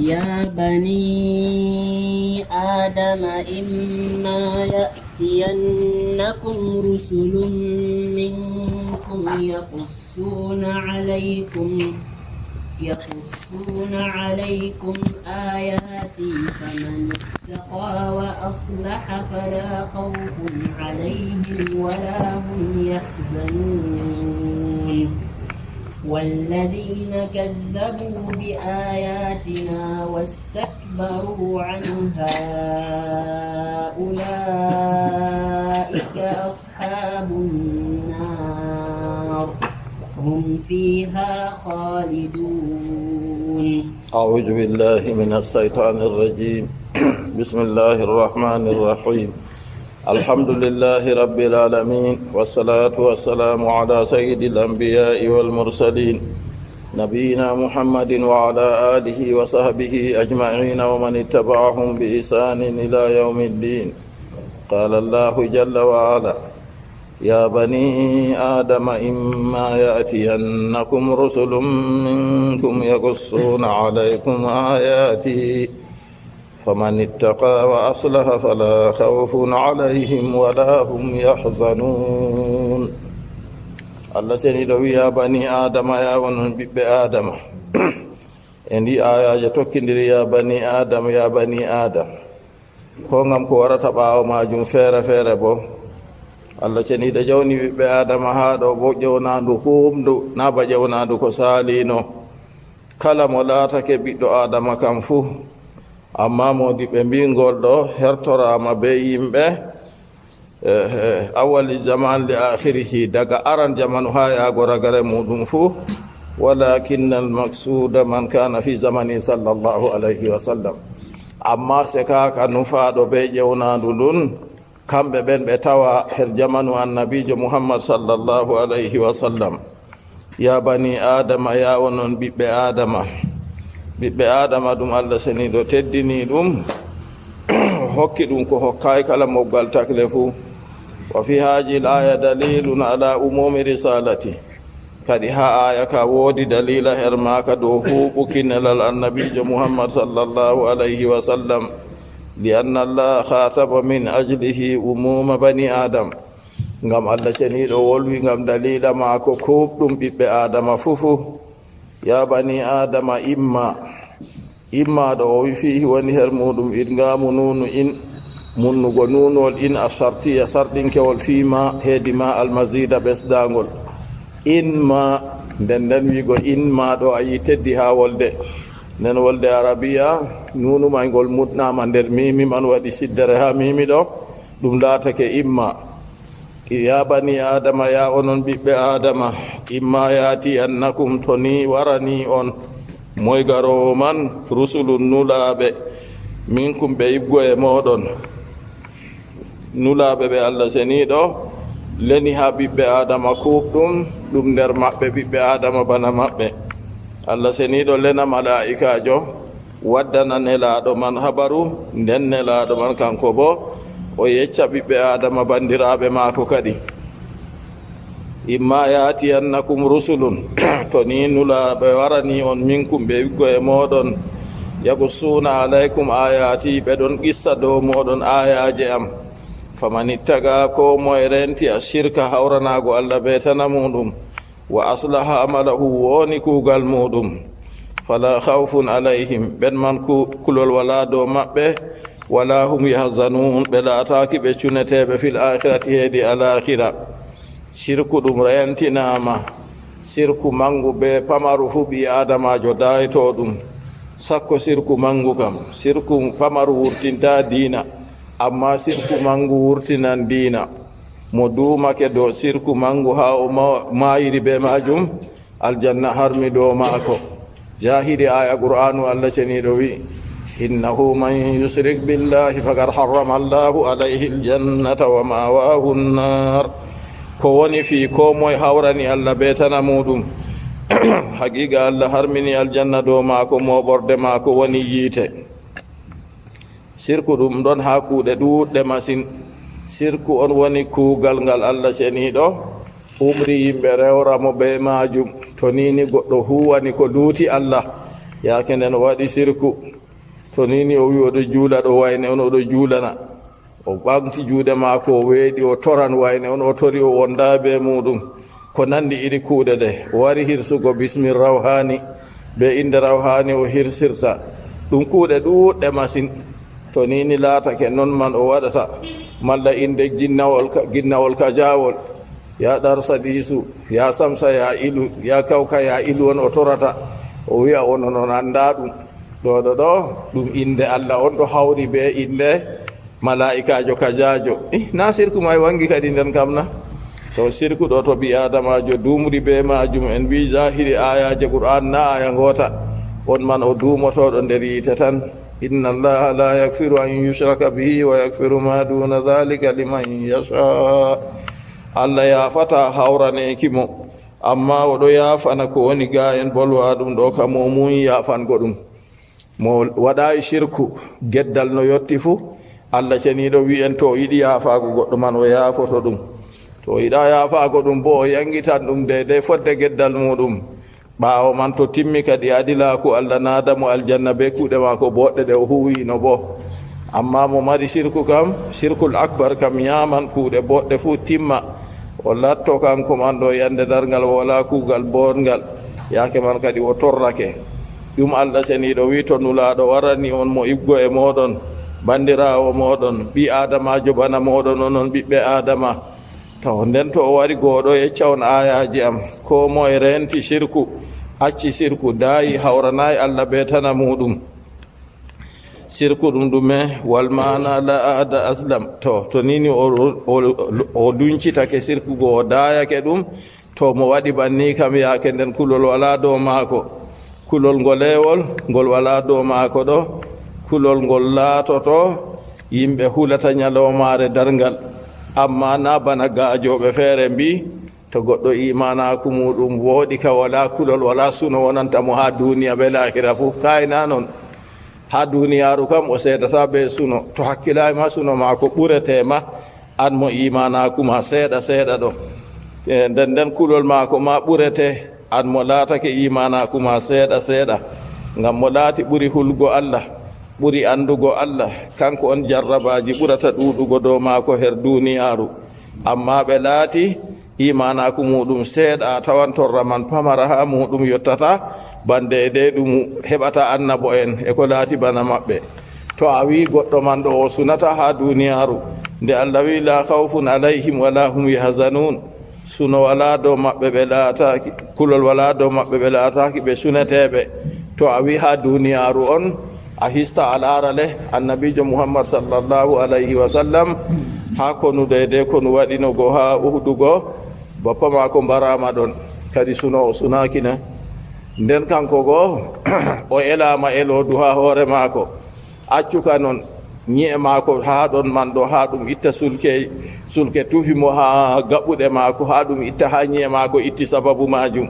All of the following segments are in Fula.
يا بني آدم إما يأتينكم رسل منكم يقصون عليكم آياتي فمن اتقى وأصلح فلا خوف عليهم ولا هم يحزنون والذين كذبوا بآياتنا واستكبروا عنها أولئك أصحاب النار هم فيها خالدون. أعوذ بالله من الشيطان الرجيم. بسم الله الرحمن الرحيم. الحمد لله رب العالمين والصلاة والسلام على سيد الأنبياء والمرسلين نبينا محمد وعلى آله وصحبه أجمعين ومن اتبعهم بإحسان إلى يوم الدين. قال الله جل وعلا: يا بني آدم إما يأتينكم رسل منكم يقصون عليكم آياتي فمن اتقى وأصلح فلا خوف عليهم ولا هم يحزنون. Allah seni do wiya bani adama ya wonon bibbe adama endi ayaje tokkindiri ya bani adam ko ngam ko warata baawo majum feere feere bo Allah seni da jawni bibbe adama ha do bo jewnandu humdu na ba jewnandu ko salino kala mo laatake biddo adama kam fu amma modiɓe mbingol ɗo hertorama be yimɓe awali zaman li akhirihi daga aran jamanu ha yago ragare muɗum fuu walakinna almaksuda man kana fi zamani sallallahu alayhi wa sallam. Amma se kaka nufaɗo be ƴewnandu ndun kamɓe ɓen ɓe tawa her jamanu annabijo muhammad sallallahu alayhi wa sallam. Ya bani adama ya onon ɓiɓɓe adama ɗum Allah seni ɗo teddini ɗum hokki ɗum ko hokkay kala moggal takle fuu. Wa fi haji aya dalilun ala umumi risalati, kadi ha aya ka woodi dalila her maka dow huɓuki nelal annabijo muhammad sallallahu alayhi wa sallam, li anna Allah khataba min ajlihi umuma bani adam, ngam Allah seni ɗo wolwi ngam dalila mako kuɓɗum ɓiɓɓe adama fufu. Ya bani adama imma ɗo o wi fihi woni her muɗum idgamu nunu in munnugo nunol in a sartiya sarɗinkewol fima heedi ma almasida ɓesdagol inma nden wigo inma ɗo a yi teddi ha wolde nden wolde arabiya nunumay ngol mutnama nder mimi man waɗi siddere ha mimi ɗo ɗum laatake imma. Ya bani adama ya onon ɓiɓɓe adama imma yaati annakum to ni warani on moy garowo man rusulun nulaɓe minkum ɓe yibgo e moɗon. Nulaɓe ɓe Allah seniɗo leni ha ɓiɓɓe adama kuɓɗum ɗum nder maɓɓe ɓiɓɓe adama bana maɓɓe. Allah seniɗo lena malaikajo waddana nelaɗo man habaru, nden nelaɗo man kanko bo o yecca ɓiɓɓe adama bandiraɓe maako kadi. Imma yatiyannakum rusulun to ni nulaɓe warani on minkum ɓe wiggo e moɗon yagussuna alaykum ayati, ɓeɗon qissa dow moɗon ayaje am. Famanittaga ko moye renti a shirka hawranago Allah betana muɗum wa aslaha amalahu woni kugal muɗum fala khawfun alayhim, ɓen man kulol wala dow maɓɓe wala hum yahzanun, ɓe laataki ɓe cuneteɓe fil akhirati heedi alakhira. Shirku ɗum rentinama, sirku mangu be pamaru fu ɓi adamajo dayto ɗum sakko sirku mangu kam. Sirku pamaru wurtinta dina, amma sirku mangu wurtinan dina. Mo dumake do sirku mangu ha o mayiri be majum aljanna harmi do maako. Jahiri aya qur'anu Allah ceniɗo wi: innahu man yushrik billahi faqad harrama Allahu alayhi aljannata wa ma'wahu an-nar. Ko woni fi ko moye hawrani Allah betana muɗum haqiqa Allah harmini aljanna do maako, moɓorde maako woni yiite. Sirku ɗum ɗon ha kuuɗe ɗuɗɗe masin. Sirku on woni kuugal ngal Allah ceniɗo umri yimɓe rewramo be majum. To nini goɗɗo huwani ko luuti Allah yaake nden waɗi sirku to nini o wi oɗo juula ɗo wayne on oɗo juulana o ɓamti juuɗe maako o weeɗi o toran wayne on o tori o wonda be muɗum ko nandi iri kuuɗe ɗe o wari hirsugo bismi rawhani be inde rawhani o hirsirta ɗum kuuɗe ɗuɗɗe masine to nini laatake noon man o waɗata malla inde ginnawol ka jawol ya ɗarsa ɗiisu ya samsa ya ilu ya kawka ya ilu on o torata o wiya ono noon annda ɗum ɗoɗo ɗo ɗum inde allah on ɗo hawri be inde malaikajo kajajo na sirku may wangi kadi nden kam na to sirku ɗo to ɓi adamajo dumri be majum en mbi zahiri ayaje qur'an na aya gota on man o dumotoɗo nder yite tan inna allaha la yakfiru an yushraka bihi wa yakfiru ma duna dhalika liman yasha allah yafata hawraneki mo amma oɗo yafana ko woni ga en bolwa ɗum ɗo ka momum yafango ɗum mo waɗa shirku geddal no yotti fuu allah ceniɗo wi'en to yiɗi yafago goɗɗo man o yafoto ɗum to yiɗa yafago ɗum bo o yangitan ɗum de fodde geddal muɗum ɓawo man to timmi kadi adilaku allah nadamo aljanna be kuuɗe mako boɗɗe ɗe o huwino bo amma mo mari shirku kam shirkul akbar kam yaman kuuɗe boɗɗe fuu timma o latto kanko man ɗo yande dargal wala kuugal bongal yake man kadi o torrake ɗum allah ceniɗo wi to nulaɗo warani on mo iggo e moɗon bandirawo moɗon ɓi adamajo bana moɗon onon ɓiɓɓe adama to nden to o wari goɗo yecca on ayaji am ko moye renti shirku acci shirku dayi hawranayi allah be tana muɗum shirku ɗum ɗume walmana la ada aslam to nini o duncitake shirku go o dayake ɗum to mo waɗi banni kam yake nden kulol wala dow maako kulol ngolewol ngol wala dow maako ɗo kulol ngol laatoto yimɓe hulata ñalawmare darngal amma na bana gaajoɓe feere mbi to goɗɗo imanaku muɗum wooɗi ka wala kulol wala suno wonantamo ha duniya be lahira fuu kayna noon ha duniyaru kam o seedata be suno to hakkilama suno maako ɓuretema an mo imanaku ma seeɗa seeɗa ɗo nden nden kulol maako ma ɓurete an mo laatake imanaku ma seeɗa seeɗa ngam mo laati ɓuri hulgo allah ɓuri andugo allah kanko on jarrabaji ɓurata ɗuɗugo dow maako her duniyaru amma ɓe laati imanaku muɗum seeɗa tawan torra man pamara ha muɗum yottata bande de ɗum heɓata annabo en e ko laati bana maɓɓe to a wi goɗɗo man ɗo o sunata ha duniyaru nde allah wi la khawfun alayhim wala hum yahzanun suno wala dow maɓɓe ɓe laataki kulol wala dow maɓɓe ɓe laataki ɓe suneteɓe to a wi ha duniyaru on a hista alarale annabijo muhammad sallallahu alayhi wa sallam ha konude de konu waɗinogo ha uhdugo bappa mako mbarama ɗon kadi suno o sunakina nden kanko go o elama elodu ha hoore maako accuka noon ñi'e maako ha ɗon man ɗo ha ɗum itta sulke tufimo ha gaɓɓuɗe maako ha ɗum itta ha ñi'e maako itti sababu majum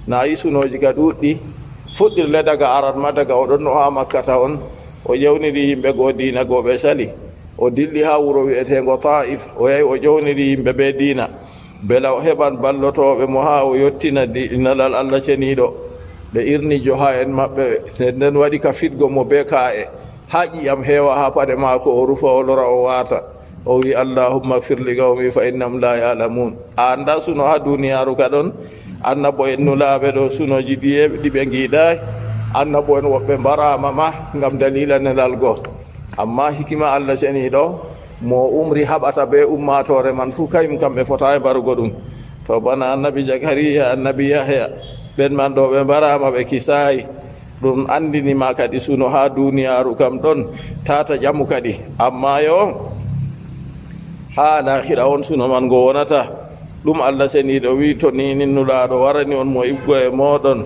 na yi sunoji ka ɗuɗɗi fuɗɗirle daga aratma daga oɗon no ha makkata on o ƴewniri yimɓe goo diina gooɓe sali o dilli ha wuro wi'etego taif o yahi o ƴewniri yimɓe be diina bela o heɓan ballotoɓe mo ha o yettina dinalal allah ceniɗo ɓe irni joha en maɓɓe nden waɗi ka fitgo mo be ka'e ha ƴiyam heewa ha paɗe maako o rufa o lora o waata o wi allahumma gfir li qawmi fa innahum la ya'lamun a anda suno ha duniyaru ka ɗon annabo en nulaɓe ɗo sunoji ɗiɓe giiɗay annabo en woɓɓe mbarama ma ngam dalila nelal go amma hikima allah ceniɗo mo umri haɓata be ummatore man fuu kayum kamɓe fota e mbarugo ɗum to bana annabi zakariya annabi yahya ɓen man ɗo ɓe mbarama ɓe kisayi ɗum andinima kadi suno ha duniyaru kam ɗon tata ƴamu kadi amma yo ha lahira on suno man ngo wonata ɗum allah seniɗo wi to nini nulaɗo warani on mo iggo e moɗon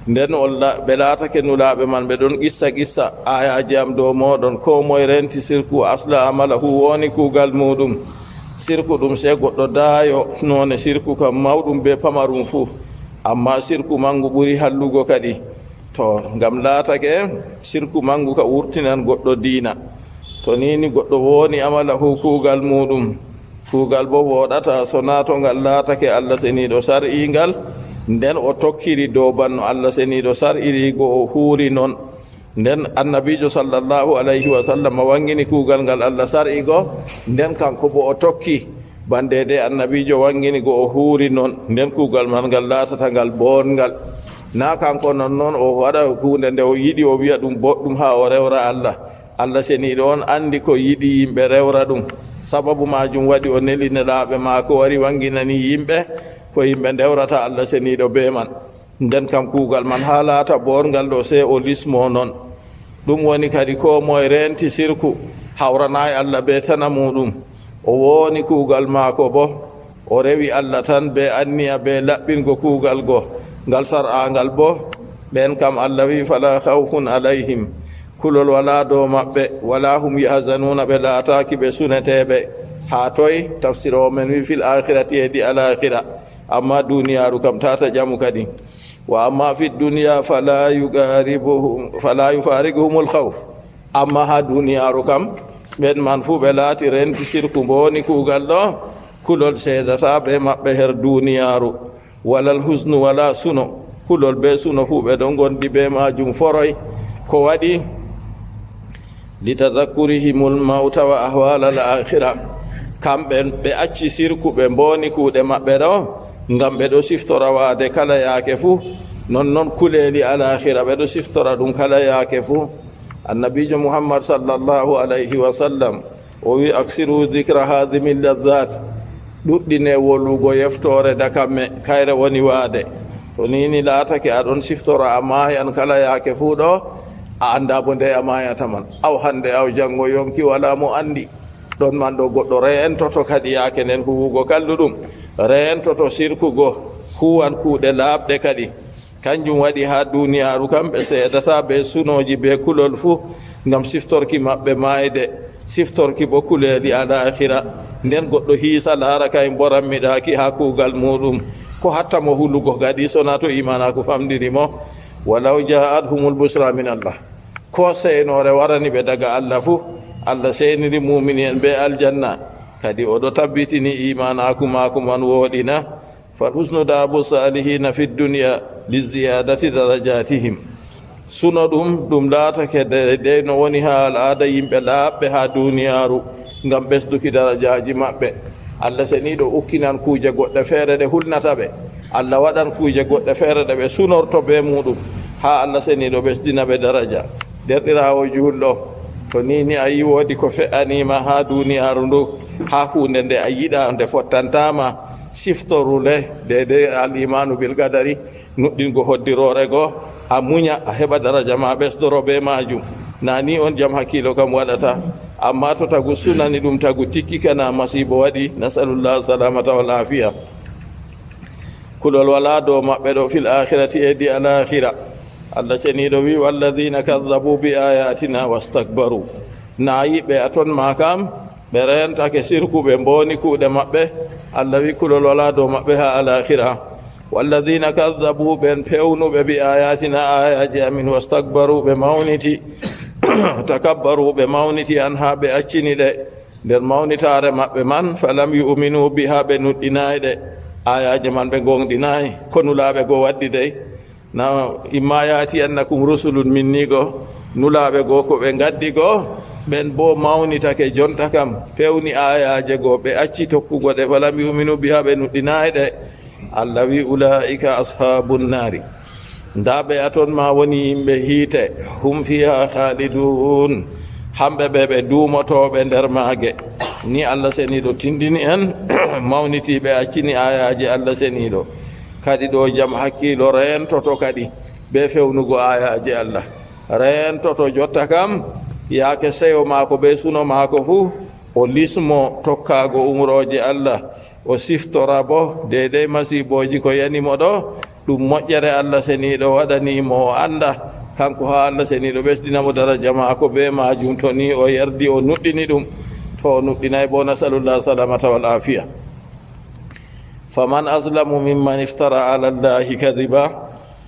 nden on ɓe laatake nulaɓe man ɓe ɗon qissa ayaji am dow moɗon ko moye renti sirku asla amalahu woni kuugal muɗum sirku ɗum se goɗɗo daayo none sirku kam mawɗum be pamarum fuu amma sirku mangu ɓuri hallugo kadi to ngam laatake sirku mangu ka wurtinan goɗɗo diina to nini goɗɗo woni amalahu kuugal muɗum kuugal bo woɗata so nato ngal laatake allah seniɗo sar'ingal nden o tokkiri dow banno Allah seniiɗo sar'irigo o huuri noon nden annabijo sallllahu alayhi wa sallam wangini kuugal ngal Allah sar'igo nden kanko bo o tokki bande de annabijo wangini go o huuri noon nden kuugal man ngal laatata ngal boonngal na kanko noon o waɗa hunde nde o yiɗi o wiya ɗum boɗɗum ha o rewra Allah seniiɗo on andi ko yiɗi yimɓe rewra ɗum sababu majum waɗi o nelinelaaɓe maako wari wanginani yimɓe ko yimɓe ndewrata Allah seniiɗo be man nden kam kuugal man ha laata boorngal ɗo se o lismo noon ɗum woni kadi ko moye renti sirku hawranayi Allah be tana muɗum o woni kuugal maako bo o rewi Allah tan be anniya be laɓɓingo kuugal go ngal sar'angal bo ɓen kam Allah wi fala khawfun alayhim kulol wala dow maɓɓe wala hum yahzanuna ɓe laataki ɓe suneteɓe ha toy tafsir o men wi fil akhirati edi alakhira amma duniyaru kam tata jamu kadi wa amma fi dunya fala yufariguhumul khawf amma ha duniyaru kam ɓen man fuu ɓe laati renti sirku mboni kuugal ɗo kulol seedata ɓe maɓɓe her duniyaru walal husnu wala suno kulol be suno fuu ɓe ɗon gondi be majum foroy ko waɗi litadakkurihimul mauta wa ahwala al akhira kamɓe ɓe acci sirku ɓe mboni kuuɗe maɓɓe ɗo ngam ɓe ɗo siftora waade kala yaake fuu non kuleeli alakhira ɓe ɗo siftora ɗum kala yaake fuu annabijo muhammad sallllahu alayhi wa sallam o wi aksiru dicra hadimi llazat ɗuɗɗine wolugo yeftore dakamme kayre woni waade to nini laatake aɗon siftora a maayan kala yaake fuu ɗo a annda bo nde a maayata man aw hande aw janngo yonki wala mo anndi ɗon man ɗo goɗɗo reentoto kadi yaake nden huwugo kalluɗum reentoto sirkugo huwan kuuɗe laaɓɗe kadi kanjum waɗi ha duniyaaru kam ɓe seedata be sunoji be kulol fuu ngam siftorki maɓɓe maayde siftorki bo kuleeli alakhira nden goɗɗo hiisa laara kay boranmiɗaki ha kuugal muɗum ko hatta mo hulugo gadi sona to imanaku famɗirimo walaw ja'athumul busra min Allah ko seenore warani ɓe daga Allah fuu Allah seeniri mumini en be aljanna kadi oɗo tabbitini imanaku maako man wooɗina fal husnu daabu salihina fi dunya liziyadati darajatihim suno ɗum laatake de no woni ha al'ada yimɓe laaɓɓe ha duniyaru ngam ɓesduki darajaji maɓɓe Allah seniɗo ukkinan kuuje goɗɗe feere ɗe hulnata ɓe Allah waɗan kuuje goɗɗe feere ɗe ɓe sunorto be muɗum ha Allah seniɗo ɓesdina ɓe daraja derɗirawo julɗo to nini a yi woodi ko fe'anima ha duniyaru ndu ha hunde nde a yiɗa nde fottantama siftorule dede al imanu bil gadari nuɗɗingo hoddirore go a muña a heɓa daraja ma ɓesdoro be majum nani on jam hakkilo kam waɗata amma to tagu sunani ɗum tagu tikki kana masibo waɗi nasalullah salamata wal afiya kulol wala dow maɓɓe ɗo fil akhirati edi al akhira Allah ceniɗo wi walladina kadhabu bi ayatina wastakbaru na yiɓe a ton ma kam ɓe rentake sirku ɓe mboni kuuɗe maɓɓe Allah wi kulol wala dow maɓɓe ha al akhira walladina kadhabu ɓen pewnuɓe bi ayatina ayaji amin wastakbaru ɓe mawniti takabbaru ɓe mawniti an ha ɓe accini ɗe nder mawnitare maɓɓe man falam yu'minu biha ɓe nuɗɗinayi ɗe ayaji man ɓe gonɗinayi ko nulaɓe go waddi dey na imma yaati annakum rusulun minni go nulaɓe go ko ɓe gaddi go ɓen bo mawnitake jonta kam pewni ayaje go ɓe acci tokkugo ɗe falam yu'minu biha ɓe nuɗɗinayi ɗe Allah wi ulaika ashabun nari ndaɓe aton ma woni yimɓe hiite hum fiha khalidun hamɓe ɓe ɓe duumotoɓe nder maage ni Allah seniɗo tindini en mawnitiɓe accini ayaji Allah seniɗo kadi ɗo jam hakkilo rentoto kadi be fewnugo ayaji Allah rentoto jotta kam yaake seyo maako be suno maako fuu o lismo tokkago umroje Allah o siftora bo dedei masiboji ko yanimo ɗo ɗum moƴƴere Allah seniɗo waɗanimo o anda kanko ha Allah seniɗo ɓesdinamo daraja maako be majum to ni o yardi o nuɗɗini ɗum to o nuɗɗinay bo nasalullah salamata wal afiya faman aslamu mimman iftara ala llahi kadiba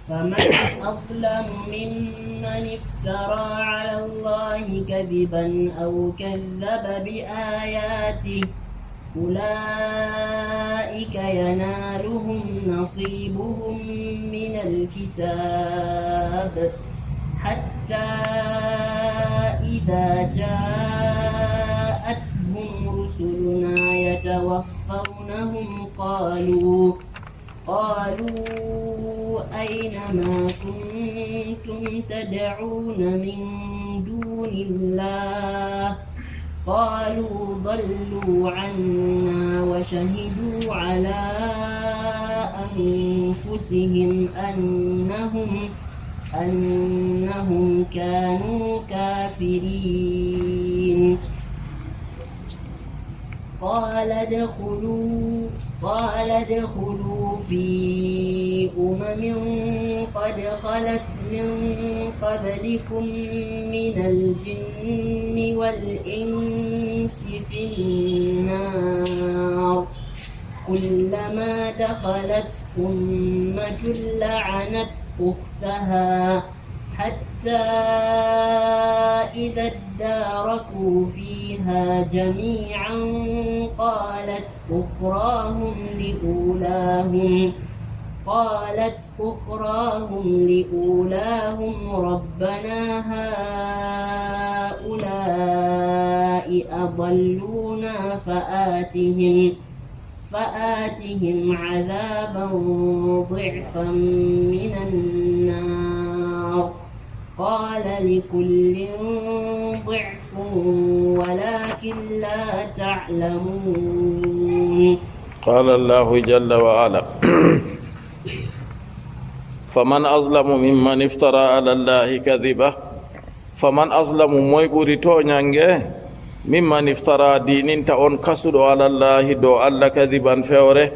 فمن أظلم ممن افترى على الله كذبا أو كذب بآياته أولئك ينالهم نصيبهم من الكتاب حتى إذا جاءتهم رسلنا يتوفونهم قالوا أين ما كنتم تدعون من دون الله قالوا ضلوا عنا وشهدوا على أنفسهم أنهم كانوا كافرين قال ادخلوا في قد خلت من قبلكم من الجن والإنس في النار كلما دخلت أمة لعنت أختها حتى إذا اداركوا فيها جميعا قالت أخراهم لأولاهم ربنا هؤلاء أضلونا فآتهم عذابا ضعفا من النار قال لكل ضعف ولكن لا تعلمون قال الله جل وعلا فمن أظلم ممن افترى على الله كذبا فمن أظلم موي تونيانغي ممن افترى دين تاون كسدو على الله دو الله كذبا فوري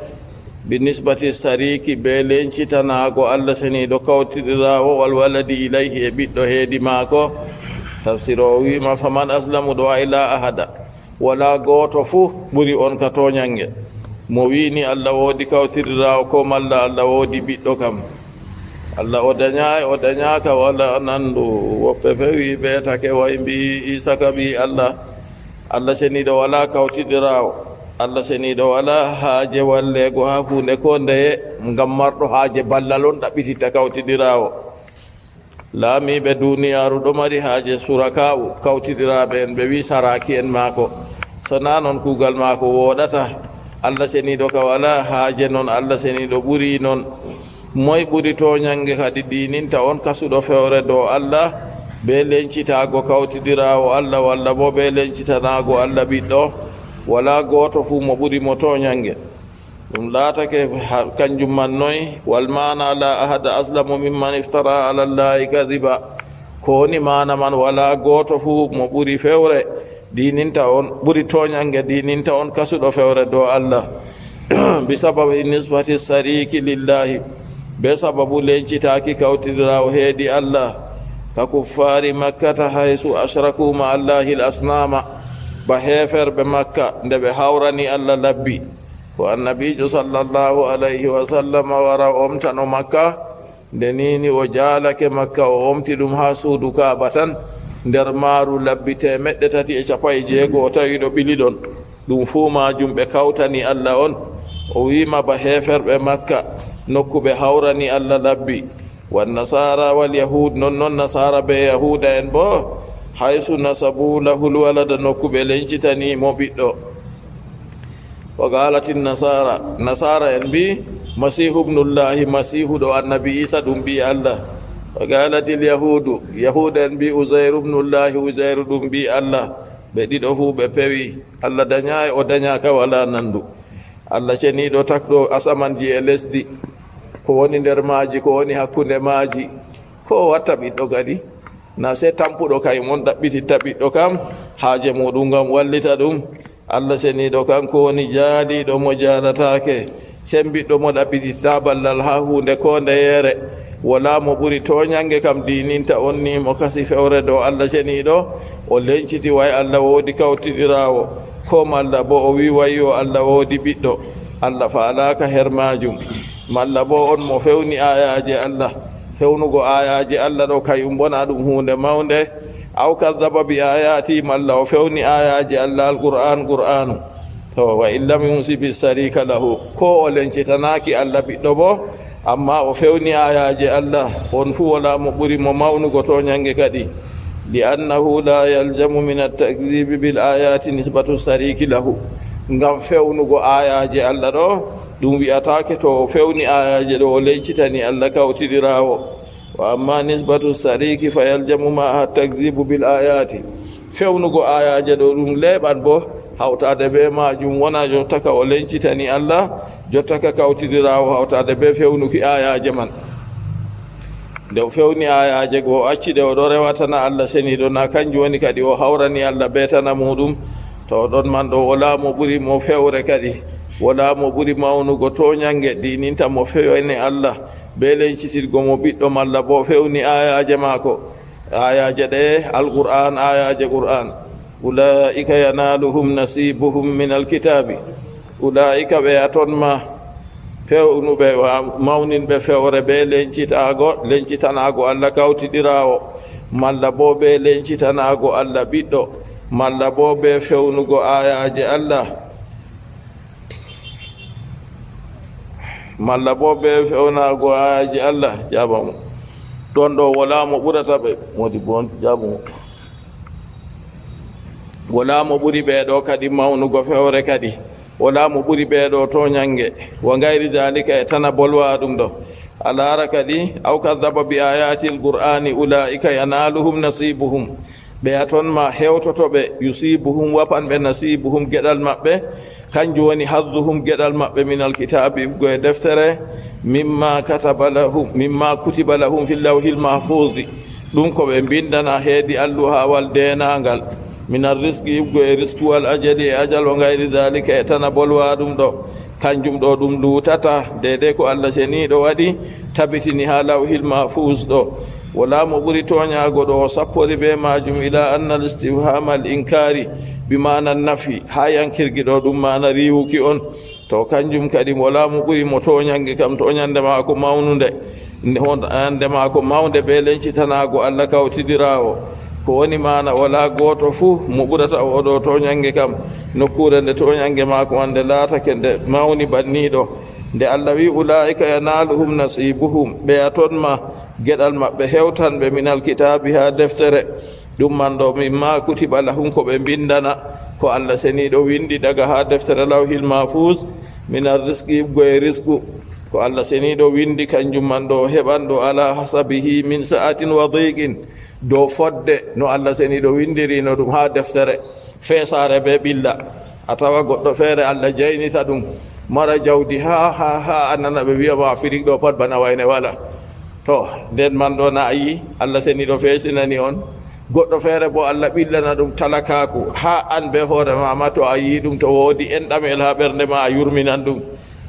بالنسبة السريك بيلين شتناغو الله سني دو كوتدراو والولد إليه بيدو هيدي ماكو تفسيروي ما فمن أظلم دو إلى أحد ولا غوتو فو بري أون كتونيانغي مويني الله ودي كوتدراو كوم الله ودي بيدو كم Allah odanyaka wala nandu woppe fewi ɓeetake way mbi Isa kabi Allah seniɗo wala kawtidirawo Allah seniɗo wala haaje wallego ha hunde ko ndeye ngam marɗo haaje ballal on ɗaɓɓititta kawtidirawo laamiɓe duniyaru ɗo mari haaje surakawu kawtidiraɓe en ɓe wi saraki en maako sona noon kuugal maako woɗata Allah seniɗo ka wala haaje noon Allah seniɗo ɓuri noon moy ɓuri toñange kadi ɗininta on kasuɗo fewre dow Allah be lencitago kawtidirawo Allah walla bo be lencitanago Allah ɓiɗɗo wala goto fu mo ɓuri mo toñange ɗum laatake kanjum man noy wal mana la ahada aslamu mimman iftara ala llahi kadiba ko woni mana man wala goto fu mo ɓuri fewre dininta on ɓuri toñange dininta on kasuɗo fewre dow Allah bisababi nisbati sariki lillahi be sababu lencitaki kawtidirawo heedi Allah ka kuffari makkata haysu ashraku ma allahi l asnama ba heferɓe makka nde ɓe hawrani Allah labbi ko annabijo sallllahu alayhi wa sallam wara omtano makka nde nini o jaalake makka o omti ɗum ha suudu kaaba tan nder maaru labbi 350 o tawi ɗo ɓili ɗon ɗum fuu majum ɓe kawtani Allah on o wima ba heferɓe makka nokkuɓe hawrani Allah labbi wannasara walyahud non nasara be yahuda en bo haysu nasabu lahul walada nokkuɓe lencitani mo ɓiɗɗo wa galati nasara en mbi masihu ibnullahi masihu ɗo annabi isa ɗum mbi Allah wa galati lyahudu yahuda en mbi uzairu ibnullahi uzairu ɗum mbi Allah ɓe ɗiɗo fuu ɓe pewi Allah dañayi o dañaka wala nandu Allah ceniɗo takɗo asamanji e lesdi ko woni nder maaji ko woni hakkunde maaji ko watta ɓiɗɗo kadi na se tampuɗo kay mon ɗaɓɓititta ɓiɗɗo kam haaje muɗum ngam wallita ɗum Allah seniɗo kam ko woni jaaliɗo mo jaalatake sembiɗɗo mo ɗaɓɓititta ballal ha hunde ko ndeyere wala mo ɓuri toñange kam dininta on ni mo kasi fewre dow Allah seniɗo o lenciti way Allah woodi kawtidirawo kom Allah bo o wi wayyo Allah woodi ɓiɗɗo Allah faalaka her majum malla bo on mo fewni ayaji Allah fewnugo ayaji Allah ɗo kayum bona ɗum hunde mawnde aw kadaba bi ayati malla o fewni ayaji Allah alqur'anu to wa in lam yunsibi sarika lahu ko o lencitanaki allah ɓiɗɗo bo amma o fewni ayaji allah on fu wala mo ɓuri mo mawnugo toñange kadi li annahu la yaljamu min altakdibi bil ayati nisbatu sariki lahu ngam fewnugo ayaji allah ɗo ɗum wiyatake to o fewni ayaji ɗo o lencitani allah kawtiɗirawo wa amma nisbatu sariki fa yaljamu ma takdibu bil ayati fewnugo ayaji ɗo ɗum leɓan bo hawtade be majum wona jottaka o lencitani allah jottaka kawtidirawo hawtade be fewnuki ayaje man nde o fewni ayaje go o accide o ɗo rewatana allah seniɗo na kanjum woni kadi o hawrani allah betana muɗum to ɗon man ɗo wala mo ɓuri mo fewre kadi wala mo ɓuri mawnugo toñange ɗininta mo fewni allah be lencitirgo mo ɓiɗɗo malla bo fewni ayaje maako ayaje ɗe alqur'an ayaje qur'an ulaika yanaluhum nasibuhum min alkitabi ulaika ɓe aton ma pewnuɓe mawninɓe fewre be lencitanago allah kawtiɗirawo malla bo ɓe lencitanago allah ɓiɗɗo malla bo ɓe fewnugo ayaje allah malla bo ɓe fewnago ayaji allah jabamu ɗon ɗo wala mo ɓurata ɓe modi bon jabamu wala mo ɓuri ɓeeɗo kadi mawnugo fewre kadi wala mo ɓuri ɓeeɗo toñange wo gayri zalika e tana bolwa ɗum ɗo alara kadi aw kadaba bi ayati lqur'ani ulaika yanaluhum nasibuhum ɓe a toon ma hewtotoɓe yusibuhum wapanɓe nasibuhum geɗal maɓɓe kanjum woni hazzuhum geɗal maɓɓe min alkitabi goye deftere mimma kutiba lahum fi llawhil mahfusi ɗum ko ɓe bindana heedi alluhawal denangal min arrisqi yibgo e risque wal ajali e ajal o gayri dalika e tana bolwa ɗum ɗo kanjum ɗo ɗum lutata dede ko allah seniɗo waɗi tabitini ha lawhil mahfus ɗo wala mo ɓuri toñago ɗo o sappori be majum ila anna al istifhama al inkari bimana nafi ha yankirgi ɗo ɗum mana riwuki on to kanjum kadi wala mo ɓuri mo toñange kam toñande mako mawnude ande mako mawde be lencitanago allah kawtidirawo ko woni mana wala goto fuu mo ɓurata oɗo toñange kam nokkure nde toñange mako man nde laatake nde mawni banniɗo nde allah wi ulaika yanaluhum nasibuhum ɓe a toon ma geɗal maɓɓe hewtanɓe min alkitabi ha deftere ɗum man ɗo mimma kutiba lahum ko ɓe bindana ko allah seniɗo windi daga ha deftere lawhil mahfus min arrisqi yibgo e risqu ko allah seniɗo windi kanjum man ɗo heɓanɗo ala hasabihi min sa'atin wa diqin dow fodde no allah seniɗo windirino ɗum ha deftere feesare be ɓilla a tawa goɗɗo feere allah jaynita ɗum mara jawdi ha annana ɓe wiyama afrique ɗo pat bana wayne wala to nden man ɗo na ayi allah seniɗo feesinani on goɗɗo feere bo allah ɓillana ɗum talakaku ha an be hoore mama to a yi ɗum to woodi enɗamel ha ɓernde ma a yurminan ɗum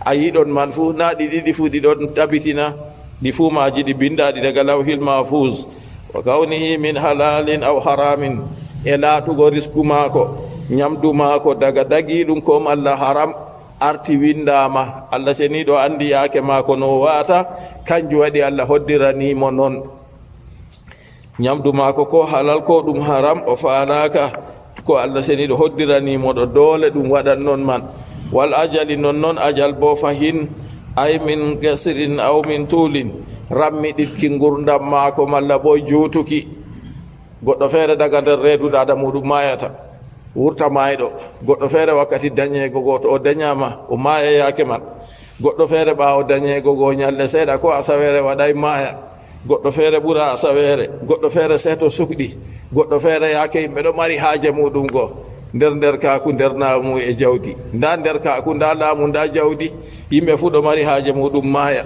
a yiɗon man fuu na ɗi ɗiɗi fuu ɗiɗon tabitina ɗi fuu maji ɗi bindaɗi daga lawhil mahfus wa kawnihi min halalin aw haramin e laatugo risku maako ñamdu maako daga dagi ɗum ko malla haram arti windama allah seniɗo andi yaake maako no wata kanjum waɗi allah hoddiranimo noon ñamdu maako ko halal ko ɗum haram o faalaka ko allah seniɗo hoddiranimo ɗo doole ɗum waɗan noon man wal ajali non noon ajal bo fahin ay min gasrin aw min tulin rammiɗitki gurdam maako malla bo juutuki goɗɗo feere daga nder reeduɗaɗa muɗum mayata wurta mayɗo goɗɗo feere wakkati dañeego goo to o dañama o maaya yaake man goɗɗo feere ɓaawo dañeego goo ñalle seeɗa ko asawere waɗay maaya goɗɗo feere ɓura asawere goɗɗo feere seeto sukɗi goɗɗo feere yaake yimɓe ɗo mari haaje muɗum goo nder kaku nder laamu e jawdi nda nder kaku nda laamu nda jawdi yimɓe fuu ɗo mari haaje muɗum maaya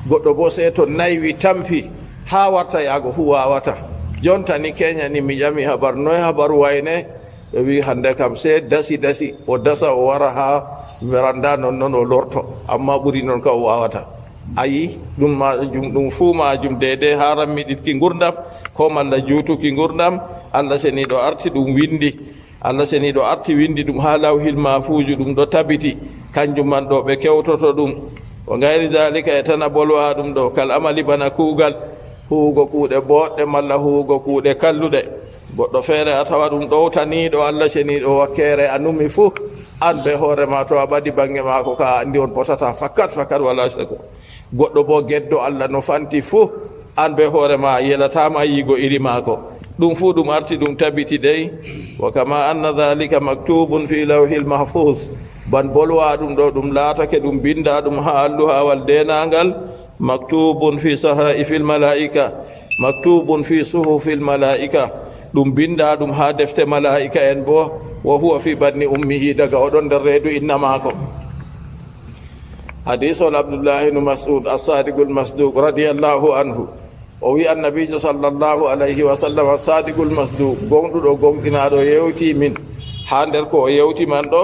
goɗɗo bo seeto naywi tampi ha warta yaago fuu wawata jonta ni keña ni mi ƴami habar noye habaru wayne ɓe wi hande kam se dasi o dasa o wara ha veranda non noon o lorto amma ɓuri noon ka o wawata ayi ɗum majum ɗum fuu majum dede ha rammiɗitki gurdam ko malla juutuki gurdam allah seniɗo arti ɗum windi allah seniɗo arti windi ɗum ha lawhil mafuju ɗum ɗo tabiti kanjum man ɗo ɓe kewtoto ɗum o gayri dalika e tana bolwa ɗum ɗo kal amali bana kuugal huugo kuuɗe boɗɗe malla huugo kuuɗe kalluɗe goɗɗo feere a tawa ɗum ɗowtaniɗo allah seniɗo wakkere a numi fuu an be hoorema to a ɓaɗi bange maako ka andi on potata fakkat wala seko goɗɗo bo geddo Allah no fanti fuu an be hoorema yelatama yigo iri maako ɗum fuu ɗum arti ɗum tabiti dey wa kama anna dhalika maktubun fi lawhil mahfuz ban bolwa ɗum ɗo ɗum laatake ɗum binda ɗum ha alluhawal denangal maktubun fi sahaifil malaika maktubun fi suhufil malaika ɗum binda ɗum ha defte malaika en bo wa huwa fi badni ummihi daga oɗon nder reedu inna maako hadisol abdoullahi ibnu mas'ud as-sadiqul masduq radiyallahu anhu o wi annabijo sallllahu alayhi wa sallam as-sadiqul masduq gonɗuɗo gonɗinaɗo yewti min ha nder ko o yewti man ɗo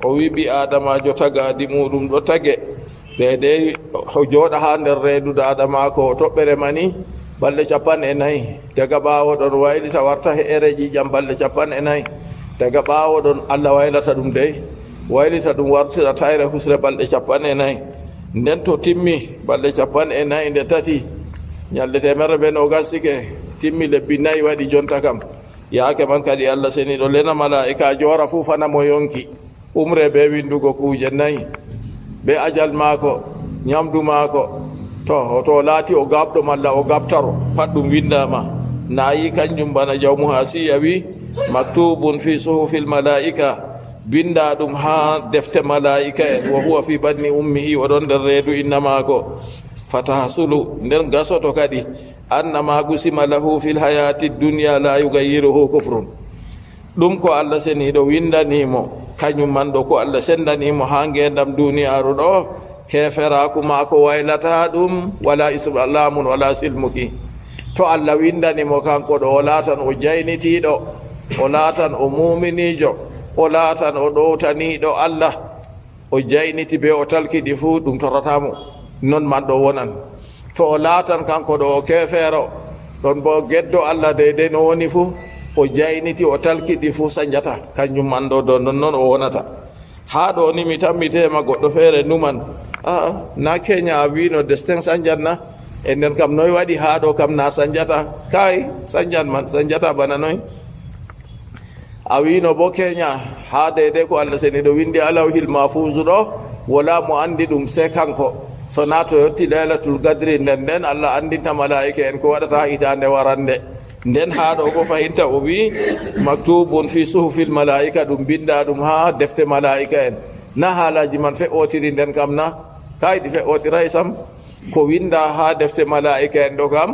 o wi ɓi adamajo tagadi muɗum ɗo tage deydey o jooɗa ha nder reedude adamako o toɓɓere mani balɗe 40 daga ɓaawo ɗon waylita warta he ere ƴiƴam balɗe 40 daga ɓaawo ɗon Allah waylata ɗum dey waylita ɗum wartira tayre husre balɗe 40 nden to timmi balɗe 40 nde tati ñalde temere ɓe no gasike timmi lebbi 4 waɗi jonta kam yaake man kadi Allah seniɗo lena malaika jora fu fana mo yonki umre be windugo kuuje 4 be ajal maako ñamdu maako to laati o gaɓɗo malla o gaɓtaro pat ɗum windama nayi kanjum bana jawmu ha siya wi maktubun fi suhufil malaika binda ɗum ha defte malaika en wa huwa fi badni ummihi oɗon nder reedu inna maako fatahsulu nden gasoto kadi annama gusima lahu fil hayati dunya la yugayiruhu kufrun ɗum ko Allah seniɗo windanimo kañum man ɗo ko Allah sendanimo ha ngendam duniyaru ɗo keferaku mako waylata ɗum wala islamun wala silmuki to Allah windanimo kanko ɗo o laatan o jaynitiɗo o laatan o muminijo o laatan o ɗowtaniɗo Allah o jayniti be o talkiɗi fuu ɗum torratamo non man ɗo wonan to o laatan kanko ɗo o kefeero ɗon bo geddo Allah deydey no woni fuu o jayniti o talkiɗi fuu sañjata kanjum man ɗo do non o wonata ha ɗo ni mi tammitema goɗɗo feere numan na keña a wino destin sanjanna e nden kam noy waɗi ha ɗo kam na sanjata kay sanjan man sanjata bana noy a wino bo keña ha deydey ko Allah seniɗo windi alawhil mafuzu ɗo wala mo andi ɗum se kanko so na to yetti laylatul gadri nden Allah andinta malaika en ko waɗata hitande warande nden ha ɗo ko fahinta o wi maktubun fi suhufil malaika ɗum binda ɗum ha defte malaika en na haalaji man fe'otiri nden kam na kayɗi fe'otiray sam ko winda ha defte malaika en ɗo kam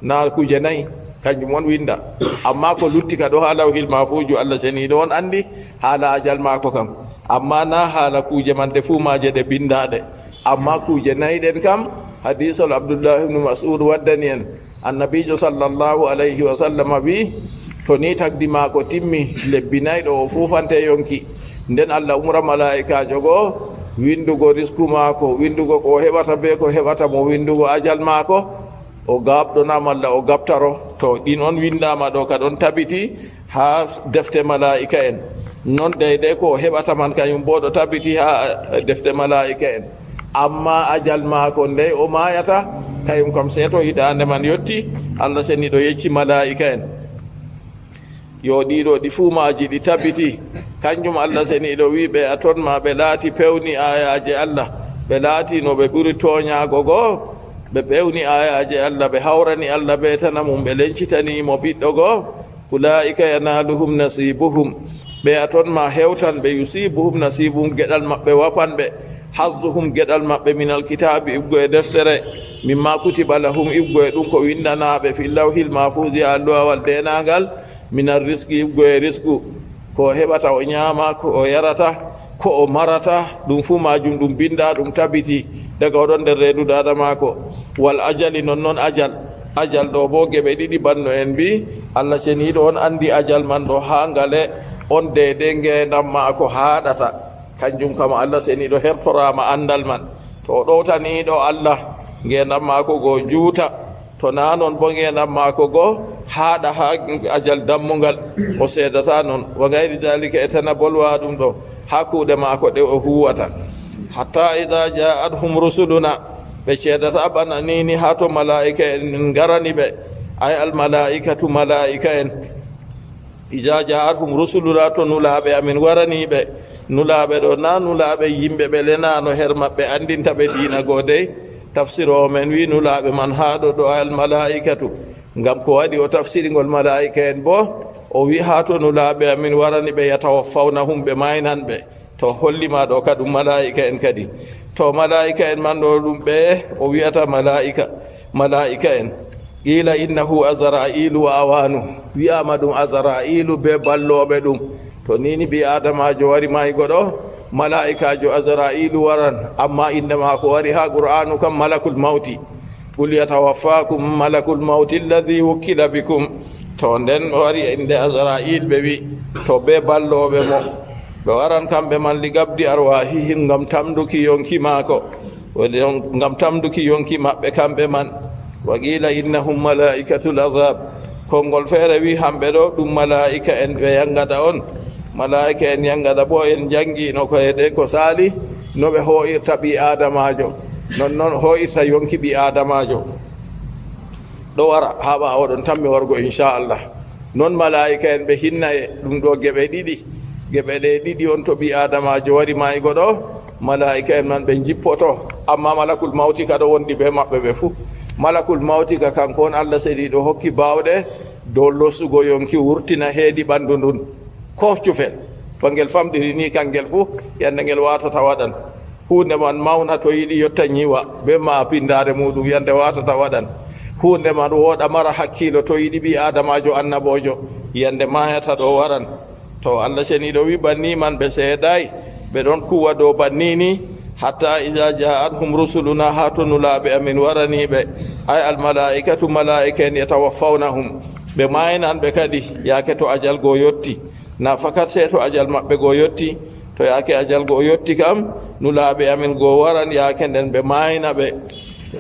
na kuje 4 kanjum on winda amma ko lutti ka ɗo ha lawhil mafuju Allah seniɗo on andi haala ajal mako kam amma na haala kuje man de fu maje ɗe bindaɗe amma kuje 4 ɗen kam hadisol abdoullahi ibnu mas'ud waddani en annabijo sallllahu alayhi wa sallam wi to ni tagdi mako timmi lebbi 4 ɗo o fufante yonki nden Allah umra malaikajo goo windugo risku maako windugo ko heɓata be ko heɓata mo windugo ajal maako o gaɓɗona malla o gaɓtaro to ɗin on windama ɗo ka ɗon tabiti ha defte malaika en non deydey ko heɓata man kañum bo ɗo tabiti ha defte malaika en amma ajal maako ndey o mayata kayum kam seeto hitande man yetti Allah seniɗo yecci malaika en yo ɗiɗo ɗi fuumaji ɗi tabiti kanjum Allah seniɗo wi ɓe a ton ma ɓe laati pewni ayaji Allah ɓe laati no ɓe ɓuri toñago goo ɓe ɓewni ayaji Allah ɓe hawrani Allah ɓe tana mum ɓe lencitanimo ɓiɗɗo goo ulaika yanaluhum nasibuhum ɓe a ton ma hewtan ɓe yusibuhum nasibuhum geɗal maɓɓe wapan ɓe hazzuhum geɗal maɓɓe minal kitabi ibgo e deftere mimma kutiba lahum ibgo e ɗum ko windanaɓe fi lawhil mafusi ha luwawal denagal minar riski ibgo e risku ko heɓata o ñaama ko o yarata ko o marata ɗum fu majum ɗum binda ɗum tabiti daga oɗon nder reedude adamako wal ajali nonnoon ajal ɗo bo geɓe ɗiɗi banno en mbi Allah ceniɗo on andi ajal man ɗo ha ngale on deydey ngendam ma ko haɗata kanjum kam Allah seniɗo hertorama andal man to o ɗowtaniɗo Allah ngendam mako go juuta to na noon bo ngendam mako go haɗa ha ajal dammugal o seedata noon wa gayri dalika e tana bolwa ɗum ɗo ha kuuɗe mako ɗe o huwata hatta ida ja'athum rusuluna ɓe ceedata ɓana nini ha to malaika en garani ɓe ay al malaikatu malaika en ida ja'athum rusuluna to nulaɓe amin waraniɓe nulaaɓe ɗo na nulaaɓe yimɓe ɓe lenano her maɓɓe andinta ɓe diina goo dey tafsir o men wi nulaaɓe man haa ɗo ɗo al malaikatu ngam ko waɗi o tafsirigol malaika en bo o wi haa to nulaaɓe amin warani ɓe yatawaffawna ɓe maynan ɓe to hollima ɗo ka ɗum malaika en kadi to malaika en man ɗo ɗum ɓe o wiyata malaika en qila innahu azrailu wa awanu wiyama ɗum azrailu be balloɓe ɗum to nini ɓi adamajo wari maygo ɗo malaikajo azrailu waran amma inde mako wari ha qur'anu kam malakul mawti qul yatawaffakum malakul mawti alladhi wukkila bikum to nden wari inde azrail ɓe wi to be balloɓe mo ɓe waran kamɓe man li gabdi arwahihim ngam tamduki yonki maako ngam tamduki yonki maɓɓe kamɓe man wa qila innahum malaikatul azab konngol feere wi hamɓe ɗo ɗum malaika en ɓe yangada on malaika en yangada bo en jangino koyɗe ko saali no ɓe ho'irta ɓi adamajo nonnoon ho'irta yonki ɓi adamajo ɗo wara ha ɓawo ɗon tan mi wargo inchallah noon malaika en ɓe hinna e ɗum ɗo geɓe ɗiɗi on to ɓi adamajo wari maygo ɗo malaika en man ɓe jippoto amma malakul mawti ka ɗo wondi ɓe maɓɓe ɓe fuu malakul mawti ka kanko on allah seeɗiɗo hokki bawɗe dow losugo yonki wurtina heedi ɓandu ndun ko cufel to ngel famɗiri ni kangel fuu yande ngel watata waɗan hunde man mawna to yiɗi yotta ñiwa be ma pindare muɗum yande watata waɗan hunde man woɗa mara hakkilo to yiɗi ɓi adamajo annabojo yande mayata ɗo waran to allah seniɗo wi banni man ɓe seedayi ɓe ɗon kuwa dow bannini hatta ida ja'athum rusuluna ha to nulaaɓe amin waraniɓe ay almalaikatu malaika en yatawaffawnahum ɓe maynan ɓe kadi yaake to ajal goo yotti na fakat se to ajal maɓɓe goo yotti to yaake ajal goo yotti kam nulaaɓe amin goo waran yaake nden ɓe mayna ɓe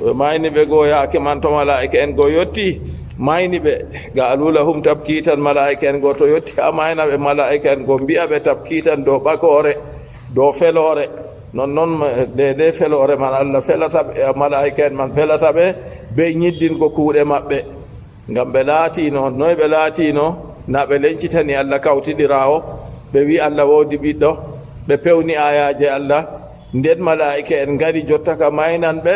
ɓe mayni ɓe goo yaake man to malaika en goo yotti mayni ɓe ga alulahum tabkitan malaika en goo to yotti ha mayna ɓe malaika en goo mbi'a ɓe tabkitan dow ɓakore dow felore non de felore man allah felata ɓe malaika en man felata ɓe be ñiddingo kuuɗe maɓɓe ngam ɓe laatino noy ɓe laatino na ɓe lencitani allah kawtiɗirawo ɓe wi allah woodi ɓiɗɗo ɓe pewni ayaje allah nden malaika en ngari jotta ka maynan ɓe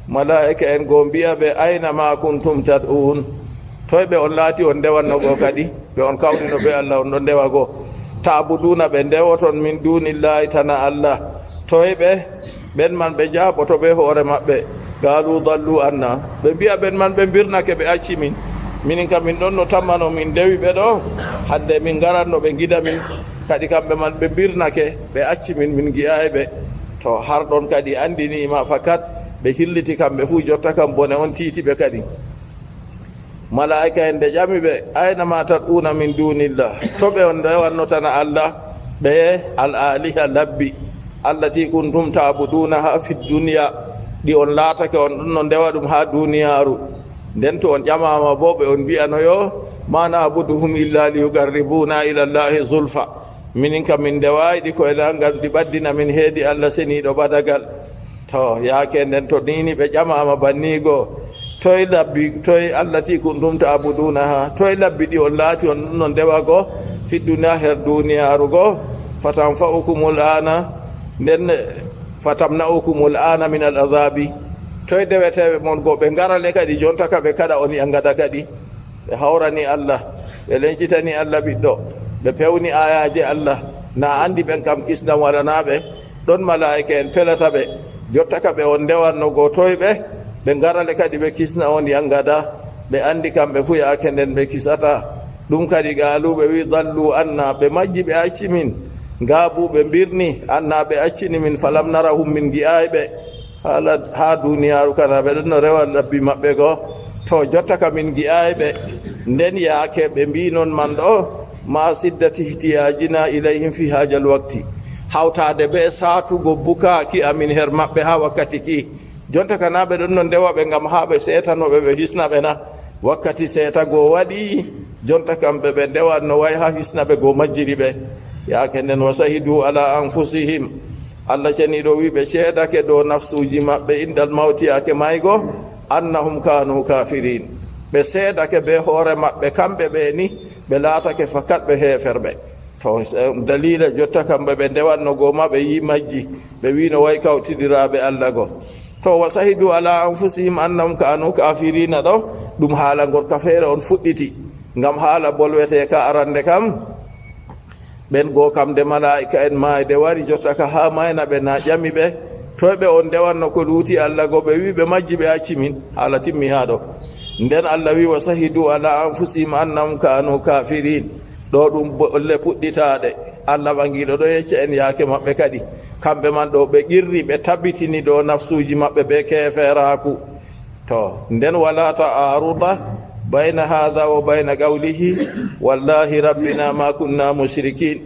malaika en goo mbiya ɓe ayna ma kuntum tad'un toye ɓe on laati on ndewanno goo kadi ɓe on kawtino ɓe allah on ɗo ndewa goo taabuduna ɓe ndewoton min dunillahi tana allah toye ɓe ɓen man ɓe jaaɓoto ɓe hoore maɓɓe galu dallu anna ɓe mbiya ɓen man ɓe mbirnake ɓe acci min minin kam min ɗon no tammano min ndewi ɓe ɗo hande min garanno ɓe gida min kadi kamɓe man ɓe mbirnake ɓe acci min gi'ayi ɓe to har ɗon kadi andinima fakat ɓe hilliti kamɓe fuu jotta kam bone on tiiti ɓe kadi malaika en nde ƴami ɓe aynama tad'una min dunillah to ɓe on ndewannotana allah ɓe al aliha labbi allati kuntum tabudunaha fi dunya ɗi on laatake on ɗon no ndewa ɗum ha duniyaru nden to on ƴamama bo ɓe on mbiyanoyo ma nabuduhum illa liyuqarribuna ila llahi zulfa minin kam min ndewayi ɗi koye ngam ɗi ɓaddina min heedi allah seniɗo ɓadagal to yaake nden to nini ɓe ƴamama bannigo toye labbi toye allati kuntum tabudunaha toye labbi ɗi on laati on ɗum no ndewa go fi dunya her duniyaru go fatanfa'ukumul ana nden fatamna'ukumul ana min al azabi toye deweteɓe mon go ɓe garale kadi jonta ka ɓe kada on yangada kadi ɓe hawrani allah ɓe lencitani allah ɓiɗɗo ɓe pewni ayaji allah na andi ɓen kam kisnam waɗanaɓe ɗon malaika en pelata ɓe jotta ka ɓe on ndewanno go toye ɓe garale kadi ɓe kisna on yangada ɓe andi kamɓe fu yaake nden ɓe kisata ɗum kadi gaaluɓe wi dallu anna ɓe majji ɓe acci min ngaabu ɓe mbirni anna ɓe accini min falam narahum min gi'ayi ɓe haala ha duniyaru kana ɓe ɗon no rewa labbi maɓɓe goo to jotta ka min gi'ayi ɓe nden yaake ɓe mbi noon man ɗo ma siddati ihtiyajina ilayhim fi hajal wakti hawtade ɓe saatugo bukaki amin her maɓɓe ha wakkati ki jonta kana ɓe ɗon no ndewaɓe ngam ha ɓe setanoɓe ɓe hisnaɓe na wakkati seeta goo waɗi jonta kamɓe ɓe ndewan no way ha hisnaɓe goo majjiri ɓe yaake nden wa sahidu ala anfusihim allah ceniɗo wi ɓe ceedake dow nafsuji maɓɓe indal mawti yaake maygo annahum kanu kafirin ɓe seedake be hoore maɓɓe kamɓe ɓe ni ɓe laatake fakat ɓe heeferɓe to dalila jotta kamɓe ɓe ndewanno goo ma ɓe yi majji ɓe wino way kawtidiraɓe allah go to wa sahidu ala anfusihim annahum kanu kafirina ɗo ɗum haala gorka feere on fuɗɗiti ngam haala bolwete ka arande kam ɓen goo kam de malaika en maayde wari jotta ka ha mayna ɓe na ƴami ɓe toyɓe on ndewanno ko luuti allah go ɓe wi ɓe majji ɓe acci min haala timmi ha ɗo nden allah wi wa sahidu ala anfusihim annahum kanu kafirin ɗo ɗum bolle puɗɗitaɗe allah ɓangiɗo ɗo yecca en yaake maɓɓe kadi kamɓe man ɗo ɓe qirri ɓe tabbitini ɗo nafsuji maɓɓe ɓe keeferaku to nden wala ta'aruda bayna hadha wa bayna qawlihi wallahi rabbina ma kunna mushrikin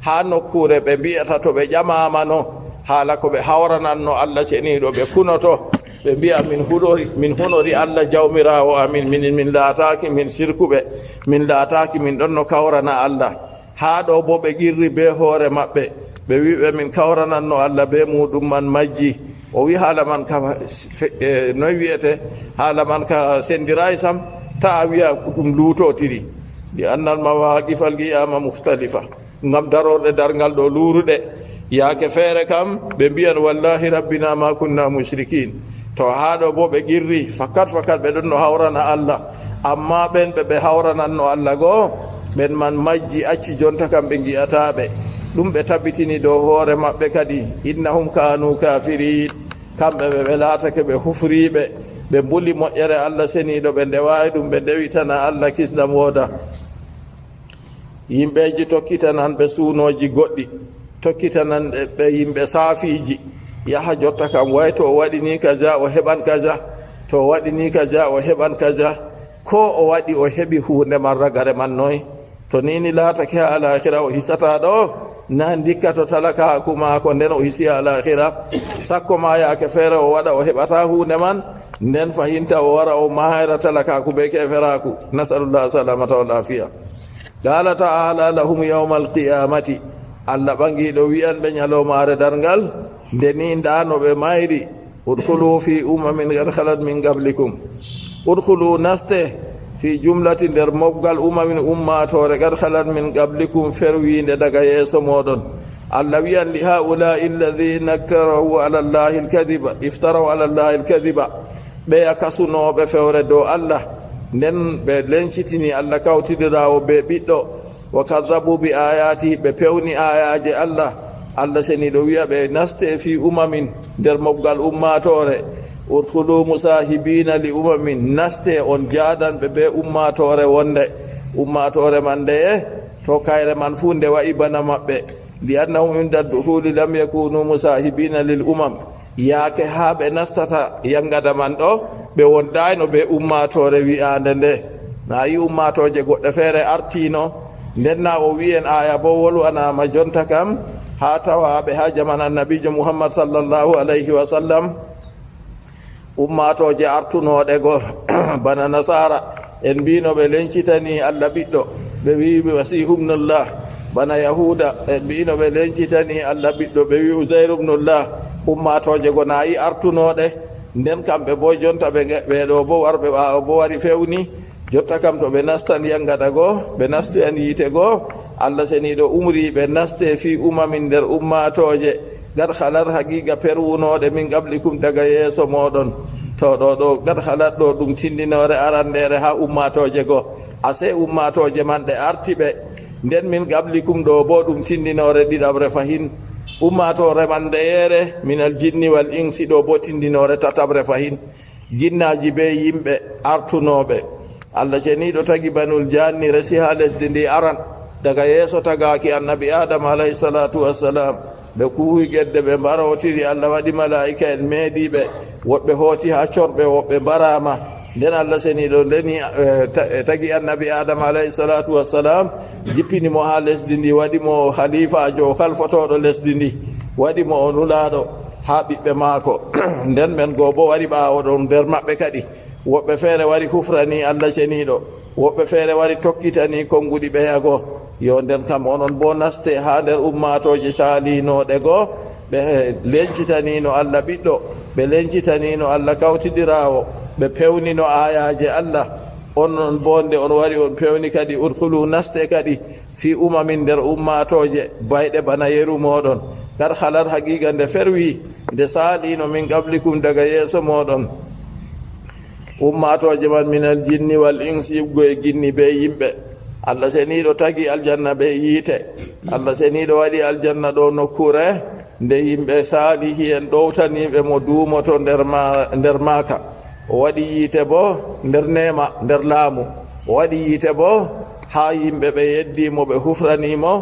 ha nokkure ɓe mbiyata to ɓe ƴamamano haala ko ɓe hawrananno allah ceniɗo ɓe kunoto ɓe mbiya min honori allah jawmirawo amin min laataki min sirkuɓe min laataki min ɗon no kawrana allah ha ɗo bo ɓe qirri be hoore maɓɓe ɓe wiɓe min kawrananno allah be muɗum man majji o wi haala man ka noy wiyete haala man ka sendiray sam ta wiya ɗum luutotiri li annal mawaqifal qiyama muhtalifa ngam darorde dargal ɗo luuruɗe yaake feere kam ɓe mbiyan wallahi rabbina ma kunna mushrikin to haɗo bo ɓe qirri fakat ɓe ɗon no hawrana allah amma ɓen ɓe hawrananno allah goo ɓen man majji acci jonta kam ɓe gi'ataɓe ɗum ɓe tabbitini dow hoore maɓɓe kadi innahum kanu kafirin kamɓe ɓe laatake ɓe hufriɓe ɓe mbuli moƴƴere allah seniɗo ɓe ndewawi ɗum ɓe ndewitana allah kisdam wooda yimɓeji tokkitanan ɓe suunoji goɗɗi tokkitanan ɓe yimɓe saafiji yaha jotta kam way to o waɗini kaja o heɓan kaja to o waɗini kaja o heɓan kaja ko o waɗi o heɓi hunde man ragare man noy to nini laatake ha alahira o hisata ɗo na dikka to talakaku maako nden o hisi alahira sakko ma yaake feere o waɗa o heɓata hunde man nden fahinta o wara o mahayra talakaku be keferaku nasalullah salamata wal afiya qala ta'ala lahum yawma alqiyamati allah ɓangiɗo wiyan ɓe ñalomare darngal nde ni ndano ɓe mayri udkhulu fi umamin qad khalat min qablikum udkhulu naste fi jumlati nder mobgal umamin ummatore qad khalat min qablikum ferwinde daga yeeso moɗon allah wiyan li haulai alladhina iftaraw ala allahi alkadiba ɓeya kasunoɓe fewre dow allah nden ɓe lencitini allah kawtidirawo be ɓiɗɗo wa kadabu bi ayati ɓe pewni ayaje allah allah seniɗo wiya ɓe naste fi umamin nder mobgal ummatore udkhulu musahibina li umamin naste on jadanɓe be ummatore wonde ummatore man ndeye to kayre man fu nde wayi bana maɓɓe li annahum inda duhuli lam yakunu musahibina lil umam yaake ha ɓe nastata yangada man ɗo ɓe wondayno be ummatore wi'ande nde na yi ummatoje goɗɗe feere artino nden na o wi'en aya bo wolwanama jonta kam ha tawaɓe ha jaman annabijo muhammad sallllahu alayhi wa sallam ummatoje artunoɗe go bana nasara en mbino ɓe lencitani allah ɓiɗɗo ɓe wi masihubnullah bana yahuda en mbino ɓe lencitani allah ɓiɗɗo ɓe wi usairubnullah ummatoje go nayi artunoɗe nden kamɓe bo jonta ɓeɗo bo warɓe ɓawo bo wari fewni jotta kam to ɓe nastan yangada goo ɓe nastoyan yiite goo allah seniɗo umri ɓe naste fi umamin nder ummatoje gad halat haqiqa perwunoɗe min qablikum daga yeeso moɗon to ɗo gad halat ɗo ɗum tindinore arandere ha ummatoje goo ase ummatoje man ɗe artiɓe nden min qablikum ɗo bo ɗum tindinore ɗiɗabre fahin ummatore man ndeyere minal jinni wal insi ɗo bo tindinore tatabre fahin jinnaji be yimɓe artunoɓe allah ceniɗo tagi banul janni resi ha lesdi ndi aran daga yeeso tagaki annabi adama alayhi salatu wassalam ɓe kuwi gedde ɓe mbarotiri allah waɗi malaika en meeɗiɓe woɓɓe hooti ha corɓe woɓɓe mbarama nden allah seniɗo ndeni tagi annabi adama alayhi salatu wassalam jippinimo ha lesdi ndi waɗimo khalifajo halfotoɗo lesdi ndi waɗimo o nulaɗo ha ɓiɓɓe maako nden men goo bo wari ɓawo ɗon nder maɓɓe kadi woɓɓe feere wari hufrani allah ceniɗo woɓɓe feere wari tokkitani konnguɗi ɓeyago yo nden kam onon bo naste ha nder ummatoje saalinoɗe goo ɓe lencitanino allah ɓiɗɗo ɓe lencitanino allah kawtidirawo ɓe pewnino ayaje allah on bonde on wari on pewni kadi urkulu naste kadi fi umamin nder ummatoje bayɗe bana yeru moɗon kar halat haqiqa nde ferwi nde saalino min qablikum daga yeeso moɗon ummatoje man minal jinni wal insi yibgo e ginni be yimɓe allah seniɗo tagi aljanna be yiite allah seniɗo waɗi aljanna ɗo nokkure nde yimɓe saalihi en ɗowtaniɓe mo duumoto nder maaka o waɗi yiite bo nder nema nder laamu o waɗi yiite bo ha yimɓe ɓe yeddimo ɓe hufranimo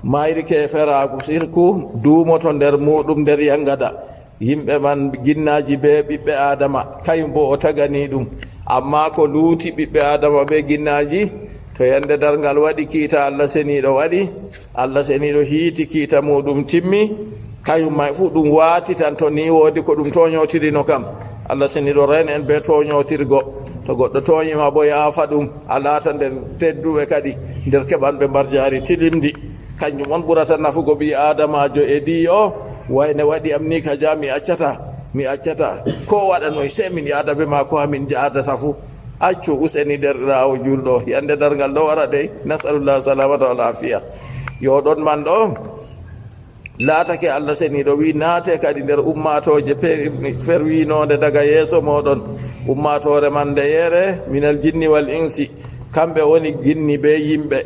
mayri ke feraku sirku duumoto nder muɗum nder yangada yimɓe man ginnaji be ɓiɓɓe adama kayum bo o tagani ɗum amma ko luuti ɓiɓɓe adama be ginnaji to yande dargal waɗi kiita allah seniɗo waɗi allah seniɗo hiiti kiita muɗum timmi kayum may fu ɗum waati tan to ni woodi ko ɗum toñotirino kam allah seniɗo ren en be toñotirgo to goɗɗo toñima bo yaafa ɗum a laata nder tedduɓe kadi nder keɓanɓe mbar jaari tilimdi kanjum on ɓurata nafugo ɓi adamajo e di o wayne waɗi am ni ka ja mi accata ko waɗanoy se min yaada be ma ko hamin jaadata fu accu useni derɗirawo julɗo yande dargal ɗo wara dey nasalullah salamata wal afiya yo ɗon man ɗo laatake allah seniɗo wi naate kadi nder ummatoje ferwinode daga yeeso moɗon ummatore man nde yeere minal jinni wal insi kamɓe woni ginni be yimɓe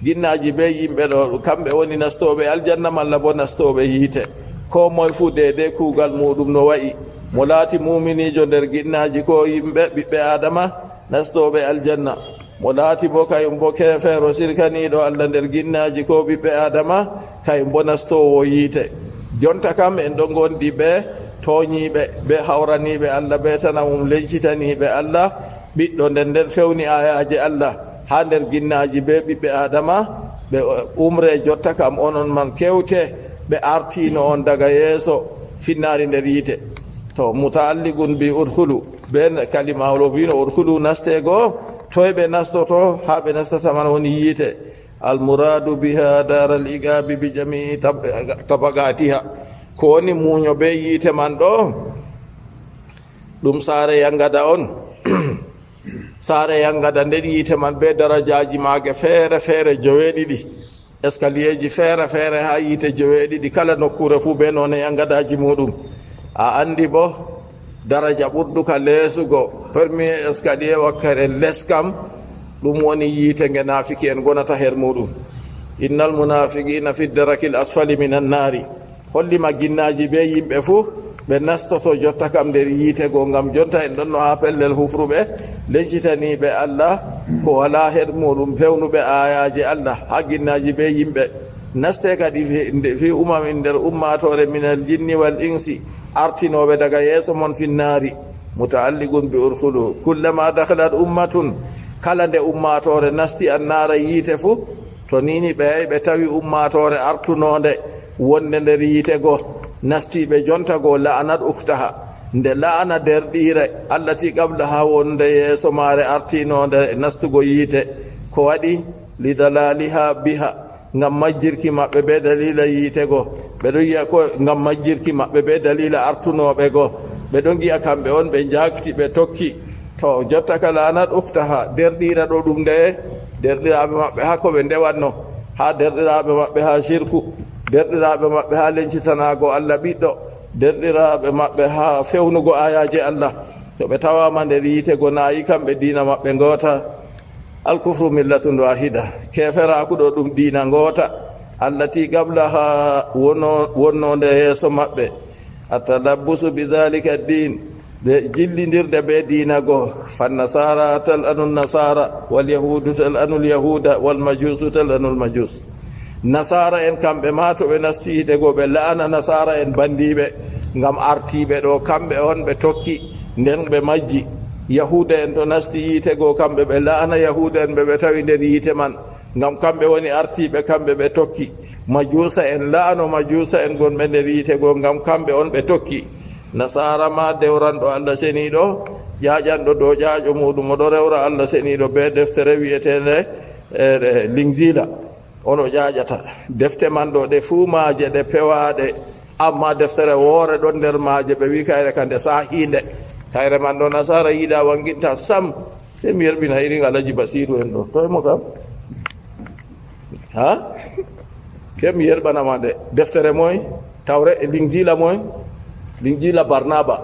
ginnaji be yimɓe ɗo kamɓe woni nastoɓe aljanna malla bo nastoɓe yiite ko moye fu dede kuugal muɗum no wayi mo laati muminijo nder ginnaji ko yimɓe ɓiɓɓe adama nastoɓe aljanna mo laati bo kayum bo kefeero sirkaniɗo allah nder ginnaji ko ɓiɓɓe adama kayum bo nastowo yiite jonta kam en ɗo gondi ɓe toñiɓe ɓe hawraniɓe allah ɓe tanamum lencitaniɓe allah ɓiɗɗo nden fewni ayaji allah ha nder ginnaji be ɓiɓɓe adama ɓe umre jotta kam onon man kewte ɓe artino on daga yeeso finnari nder yiite to mutaalligun bi udkhulu ɓe kalimawlo wino udkhulu nastego toye ɓe nastoto ha ɓe nastata man woni yiite almouradu biha daral igabi bi jamii tabagatiha ko woni muño be yiite man ɗo ɗum saare yangada on saare yangada nden yiite man be darajaji maage feere feere joweeɗiɗi escalier ji feere feere ha yiite joweeɗiɗi kala nokkure fuu be noon e yangadaji muɗum a andi bo daraja ɓurduka leesugo premier escalier wakkere les kam ɗum woni yiite nge naafiki en gonata her muɗum innal munafiqina fi darakil asfali min annari hollima ginnaji be yimɓe fuu ɓe nastoto jotta kam nder yiite go ngam jonta en ɗonno ha pellel hufruɓe lencitaniɓe allah ko wala her muɗum pewnuɓe ayaji allah ha ginnaji be yimɓe naste kadi fi umamin nder ummatore minal jinni wal insi artinoɓe daga yeeso mon finnaari mutaalligun bi urkulu kullama dakhalat ummatun kala nde ummatore nasti annara yiite fuu to nini ɓe tawi ummatore artunode wonde nder yiite go nastiɓe jonta go la'anat uktaha nde la'ana derɗire allati qabla ha wonde yeeso maare artinode nastugo yiite ko waɗi lidalaliha biha ngam majjirki maɓɓe be dalila yiite go ɓeɗo yiya ko ngam majjirki maɓɓe be dalila artunoɓe go ɓeɗo giya kamɓe on ɓe jagti ɓe tokki to jotta ka la'anat uktaha derɗira ɗo ɗum nde derɗiraɓe maɓɓe ha koɓe ndewanno ha derɗiraɓe maɓɓe ha shirku derɗiraɓe maɓɓe ha lencitanago allah ɓiɗɗo derɗiraɓe maɓɓe ha fewnugo ayaji allah so ɓe tawama nder yiite go nayi kamɓe diina maɓɓe goota alkufru millatun wahida keferakuɗo ɗum diina goota allati qabla ha wonnode yeeso maɓɓe atalabbusu bidhalika din ɓe jillidirde be diina go fannasara tal anu nasara walyahudu tal anu lyahuda walmajusu tal anu lmajus nasara en kamɓe ma to ɓe nasti yiite go ɓe la'ana nasara en bandiɓe ngam artiɓe ɗo kamɓe on ɓe tokki nden ɓe majji yahuda en to nasti yiite go kamɓe ɓe la'ana yahuda en ɓe tawi nder yiite man ngam kamɓe woni artiɓe kamɓe ɓe tokki majusa en la'ano majusa en gonɓe nder yiite go ngam kamɓe on ɓe tokki nasara ma dewranɗo allah seniɗo ƴaƴanɗo dow ƴaƴo muɗum oɗo rewra allah seniɗo be deftere wiyetende linzila ono ƴaƴata defte man ɗo ɗe fuu maaje ɗe pewaɗe amma deftere woore ɗon nder maaje ɓe wi kayre kande sahinde kayre man ɗo nasara yiiɗa wanginta sam se mi yerbina irin alaji basiru en ɗo toye mo kam ha ke mi yerɓanama de deftere moy tawre e linjila moy linjila barnaba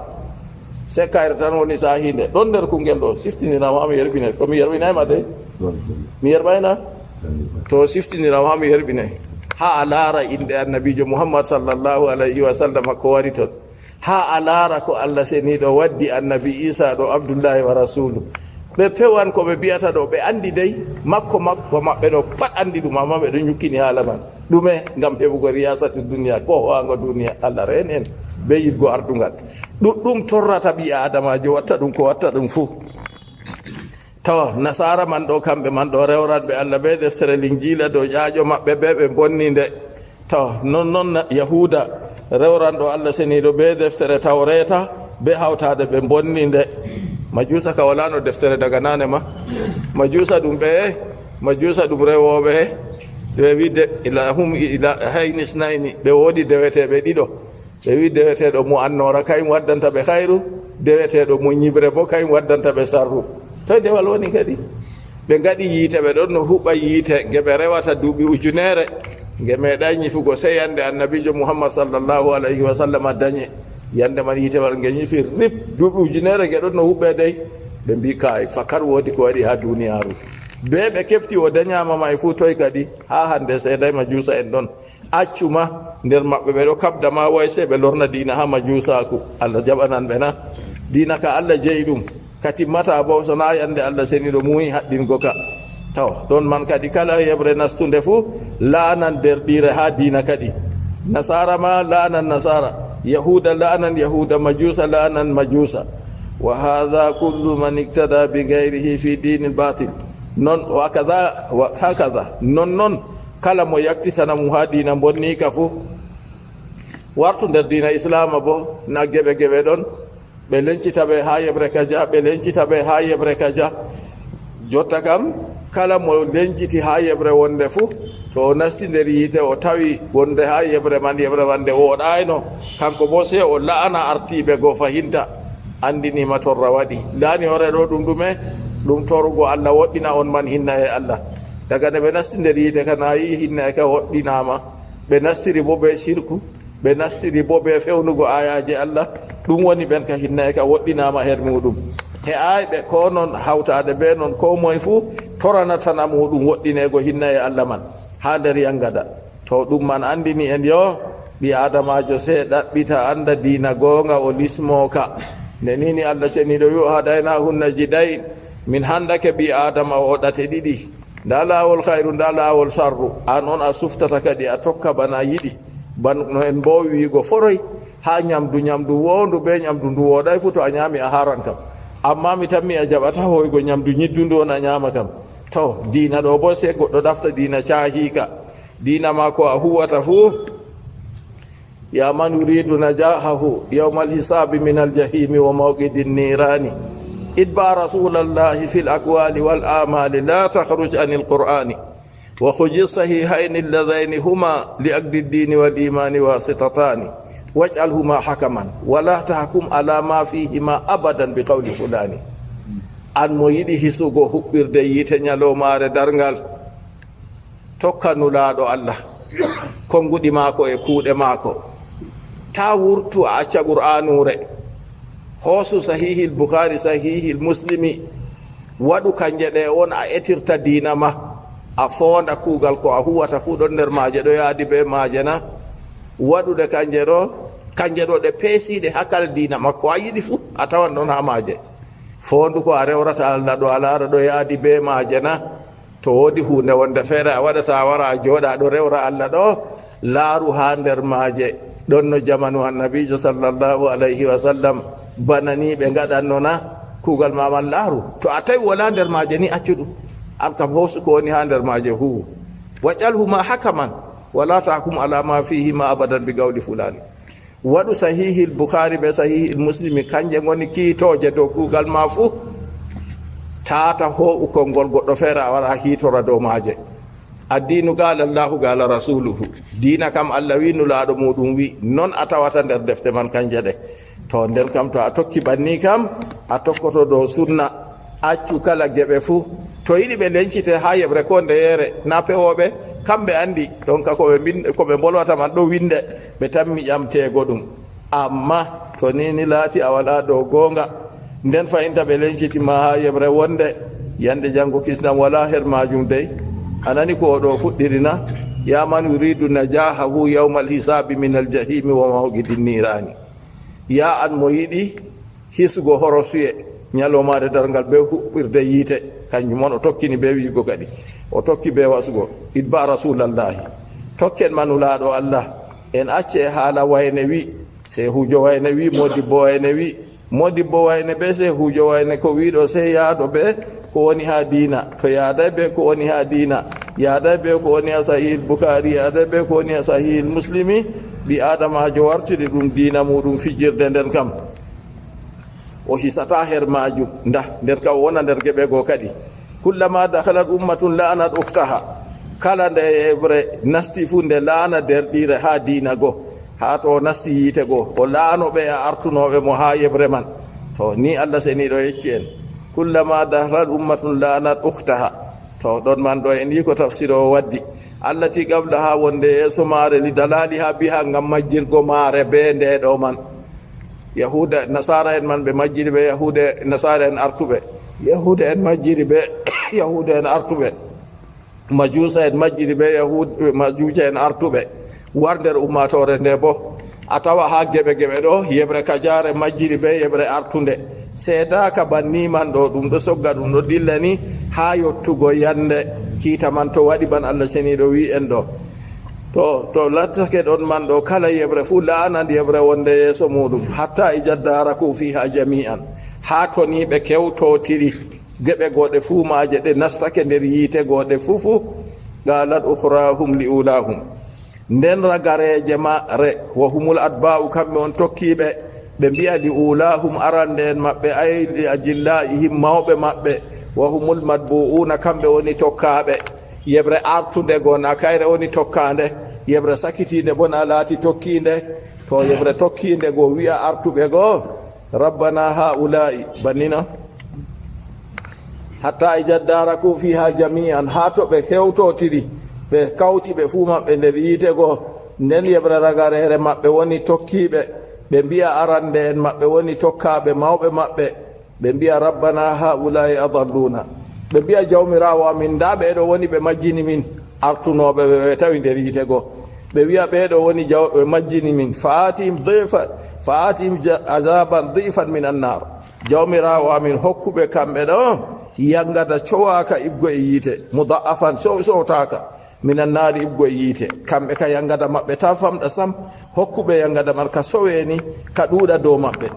se kayre tan woni sahinde ɗon nder kungel ɗo siftinirama ha mi yerbinay ko mi yerbinayma de mi yerɓayna to siftinirama ha mi yerbinay ha a laara inde annabijo muhammad sallllahu alayhi wa sallam ko wari ton ha a laara ko allah seniɗo waddi annabi isa ɗo abdoullahi wa rasulu ɓe pewan ko ɓe mbiyata ɗo ɓe andi dey makko maɓɓe ɗo pat andi ɗum amma ɓe ɗo ñukkini haala man ɗume ngam heɓugo riyasati duniya ko howango duniya allah ren en be yidgo ardungal ɗuɗɗum torrata ɓi adamajo watta ɗum ko watta ɗum fuu tawa nasara man ɗo kamɓe man ɗo rewranɓe allah be deftere linjila dow ƴaaƴo maɓɓe be ɓe bonni nde tawa non yahuda rewranɗo allah seniɗo be deftere tawreta be hawtade ɓe bonni nde majusa ka walano deftere daga nane ma majusa ɗum ɓe majusa ɗum rewoɓe ɓe wi ilahum haynis nayni ɓe woodi deweteɓe ɗiɗo ɓe wi deweteɗo mo annora kayum waddanta ɓe hayru deweteɗo mo ñibre bo kayum waddanta ɓe sarru toye dewal woni kadi ɓe gaɗi yiite ɓe ɗon no huɓɓa yiite nge ɓe rewata duuɓi ujunere nge meeɗa ñifugo sey yande annabijo muhammad sallllahu alayhi wa sallam dañe yande man yiitewal nge ñifi rip duuɓi ujunere nge ɗon no huɓɓe dey ɓe mbi kay fakar woodi ko waɗi ha duniyaru be ɓe kefti o dañama ma e fuu toye kadi ha hande seeday majusa en ɗon accuma nder maɓɓe ɓe ɗo kabdama way se ɓe lorna dina ha majusaku allah jaɓanan ɓe na dina ka allah jeyi ɗum ka timmata bo sona yande allah seniɗo muyi haɗɗingo ka taw ɗon man kadi kala yeɓre nastunde fuu laanan derɗire ha dina kadi nasara ma laanan nasara yahuda laanan yahuda majusa laanan majusa wa hadha kullu man iktada bi gayrihi fi dini batil non hakaza non kala mo yaktitana mu ha dina bonni ka fuu wartu nder dina islama bo na geɓe ɗon ɓe lencita ɓe ha yeɓre kaja ɓe lencita ɓe ha yeɓre kaja jotta kam kala mo lenciti ha yeɓre wonde fuu to o nasti nder yiite o tawi wonde ha yeɓre man nde woɗayno kanko bo se o la'ana artiɓe goo fahinta andinima torra waɗi laani ore ɗo ɗum ɗume ɗum torugo allah woɗɗina on man hinna e allah daga nde ɓe nasti nder yiite kana yi hinna e ka woɗɗinama ɓe nastiri bo ɓe sirku ɓe nastiri bo ɓe fewnugo ayaji allah ɗum woni ɓen ka hinna e ka woɗɗinama her muɗum he ayɓe ko noon hawtade be noon ko moye fuu toranatana muɗum woɗɗinego hinna e allah man ha nder yangada to ɗum man andini en yo ɓi adamajo se ɗaɓɓita anda dina gonga o lismoka nde nini allah ceniɗo wi o haɗayna hunna jiɗayi min handake ɓi adama o ɗate ɗiɗi nda lawol hayru nda lawol sarru an on a suftata kadi a tokka bana yiɗi bano en mbowi wiigo foroy ha ñamdu wondu be ñamdu ndu woɗay fu to a ñaami a haran kam amma mi tammi a jaɓata hoygo ñamdu ñiddundu on a ñaama kam to diina ɗo bo se goɗɗo ɗafta diina caahika diina ma ko a huwata fuu ya man yuridu najahahu yawma alhisabi min aljahimi wa mawqidi nirani idba rasulallahi fi lakwali wal amali la takhruj an alqur'ani wa khuji sahihaini alladaini huma li agdi ddini wal imani wasitatani waj'alhuma hakaman wala tahkum ala ma fihima abadan bi qawli fulani an mo yiɗi hisugo huɓɓirde yiite ñalowmaare darngal tokka nulaaɗo allah konnguɗi maako e kuuɗe maako ta wurtu a acca qur'anure hoosu sahihil bukhari sahihil muslimi waɗu kanje ɗe on a etirta diina ma a foonda kuugal ko a huwata fuu ɗon nder maaje ɗo yaadi be maaje na waɗude kanje ɗo ɗe peesiiɗe hakkal diina makko a yiɗi fuu a tawan ɗon ha maaje foondu ko a rewrata allah ɗo a laara ɗo yaadi be maaje na to woodi hunde wonde feere a waɗata a wara a jooɗa ɗo rewra allah ɗo laaru ha nder maaje ɗon no jamanu annabijo sallllahu alayhi wa sallam banani ɓe gaɗanno na kuugal maman laaru to a tawi wala nder maaje ni accu ɗum an kam hoosu ko woni ha nder maaje hu waƴalhuma hakaman wala tahkum ala ma fihima abadan bi gawli fulani waɗu sahihil bukhari be sahihil muslimi kanje goni kiitoje dow kuugal ma fuu tata ho'u konngol goɗɗo feere a wara hiitora dow maaje addinu gaala allahu gaala rasuluhu diina kam allah wi nulaaɗo muɗum wi non a tawata nder defte man kanje ɗe to nden kam to a tokki banni kam a tokkoto dow sunna accu kala geɓe fuu to yiɗi ɓe lencite ha yeɓre ko ndeyere na pewoɓe kamɓe andi donc koɓe bolwata man ɗo winde ɓe tammi ƴamtego ɗum amma to nini laati a waɗa ɗo gonga nden fayinta ɓe lencitima ha yeɓre wonde yande janggo kisnam wala her majum dey anani ko oɗo fuɗɗirina yaman yuridu najahahu yawma alhisabi min aljahimi wa mawqidin nirani ya an mo yiɗi hisgo horosuye ñalomade dargal be huɓɓirde yiite kanjum on o tokkini be wiigo kadi o tokki be wasugo idba rasulallahi tokken manulaɗo allah en acce haala wayne wi se hujo wayne wi modibbo wayne wi modibbo wayne ɓe se hujo wayne ko wiɗo se yaaɗo ɓe ko woni ha diina to yaaday ɓe ko woni ha diina yaaday ɓe ko woni ha sahihil boukhari yaaday ɓe ko woni ha sahihil muslimi ɓi adamajo wartiri ɗum diina muɗum fijirde nden kam o hisata her majum nder kam wona nder geɓe goo kadi kullama dakhalat ummatun la'anat uftaha kala nde yeɓre nasti fu nde laana derɗire ha diina goo ha to nasti yiite goo o laanoɓe e artunoɓe mo ha yeɓre man to ni allah seniɗo yecci en kullama dakhalat ummatun la'anat uftaha to ɗon man ɗo en yi ko tafsir o waddi allati qabla ha wonde yeeso maare li dalali ha biha ngam majjirgo maare be ndeɗo man yahuda nasara en man ɓe majjiri ɓe yahuda nasara en artuɓe yahuda en majjiri ɓe yahuda en artuɓe majusa en majjiri ɓe majuja en artuɓe war nder ummatore nde bo a tawa ha geɓe ɗo yeɓre kajare majjiri ɓe yeɓre artunde seedaka banniman ɗo ɗum ɗo sogga ɗum ɗo dilla ni ha yottugo yande kiita man to waɗi ban allah seniɗo wi en ɗo to lattake ɗon man ɗo kala yeɓre fuu laanan yeɓre wonde yeeso muɗum hatta e jaddaraku fiha jami'an ha toni ɓe kewtotiri geɓe goɗe fuu maje ɗe nastake nder yiite goɗe fufu galat ukhrahum li ulahum nden ragareje mare wa humul adba'u kamɓe on tokkiɓe ɓe mbiya li ulahum arande en maɓɓe ayli ajillaihim mawɓe maɓɓe wa humul madbu'una kamɓe woni tokkaɓe yeɓre artude goo na kayre woni tokkande yeɓre sakitinde bo na laati tokkinde to yeɓre tokkinde goo wiya artuɓe goo rabbana haula'i bannina hatta e jaddaraku fiha jami'an ha to ɓe hewtotiri ɓe kawti ɓe fuu maɓɓe nder yiite goo nden yeɓre ragarere maɓɓe woni tokkiɓe ɓe mbiya arande en maɓɓe woni tokkaɓe mawɓe maɓɓe ɓe mbiya rabbana haula'i adalluna ɓe mbiya jawmirawo amin nda ɓeɗo woni ɓe majjini min artunoɓe ɓe tawi nder yiite goo ɓe wiya ɓeɗo woni ɓe majjini min fa atihim azaban difan min annar jawmirawo amin hokkuɓe kamɓe ɗo yangada cowaka ibgo e yiite muda'afan sowtaka min annari ibgo e yiite kamɓe ka yangada maɓɓe ta famɗa sam hokkuɓe yangada man ka soweni ka ɗuuɗa dow maɓɓe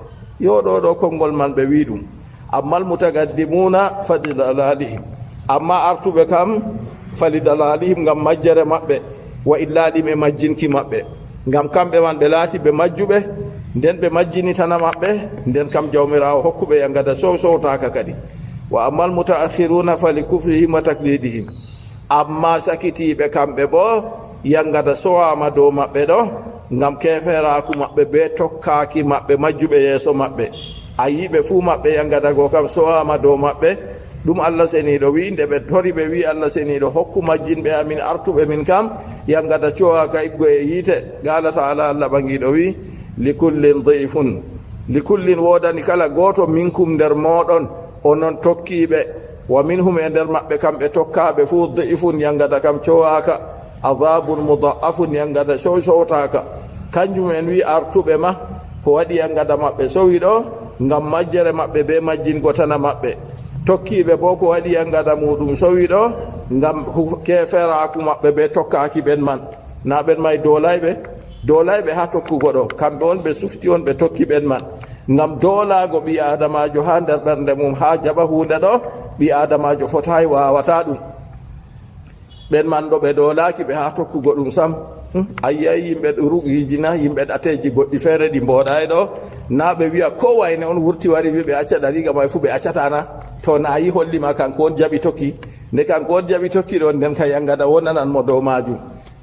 yo ɗo konngol man ɓe wi ɗum amma almutagaddimuna fali dalalihim amma artuɓe kam fali dalalihim ngam majjere maɓɓe wa illaɗim e majjinki maɓɓe ngam kamɓe man ɓe laati ɓe majjuɓe nden ɓe majjinitana maɓɓe nden kam jawmirawo hokkuɓe yangada sowtaka kadi wa amma almutaakhiruna fali kufrihim wa taklidihim amma sakitiɓe kamɓe bo yangada sowama dow maɓɓe ɗo ngam keferaku maɓɓe be tokkaki maɓɓe majjuɓe yeeso maɓɓe a yiɓe fuu maɓɓe yangada go kam sowama dow maɓɓe ɗum allah seniɗo wi nde ɓe tori ɓe wi allah seniɗo hokku majjinɓe amin artuɓe min kam yangada cowaka iggo e yiite qala taala allah ɓangiɗo wi likullin difun likullin wodani kala goto minkum nder moɗon onon tokkiɓe wa minhum e nder maɓɓe kamɓe tokkaɓe fuu difun yangada kam cowaka adabun muda'afun yangada sowtaka kanjum en wi artuɓe ma ko waɗi yangada maɓɓe sowi ɗo ngam majjere maɓɓe be majjingo tana maɓɓe tokkiɓe bo ko waɗi yangada muɗum sowi ɗo ngam keferaku maɓɓe be tokkaki ɓen man na ɓen may dolayɓe ha tokkugo ɗo kamɓe on ɓe sufti on ɓe tokki ɓen man ngam doolago ɓi adamajo ha nder ɓernde mum ha jaɓa hunde ɗo ɓi adamajo fotayi wawata ɗum ɓen man ɗo ɓe doolaki ɓe ha tokkugo ɗum sam ayiyayi yimɓe rugijina yimɓe ɗateji goɗɗi feere ɗi mboɗayi ɗo na ɓe wiya ko wayne on wurti wari wi ɓe acca ɗariga may fu ɓe accatana to na yi hollima kanko on jaɓi tokki nde kanko on jaɓi tokki ɗon nden ka yangada wonanan mo dow majum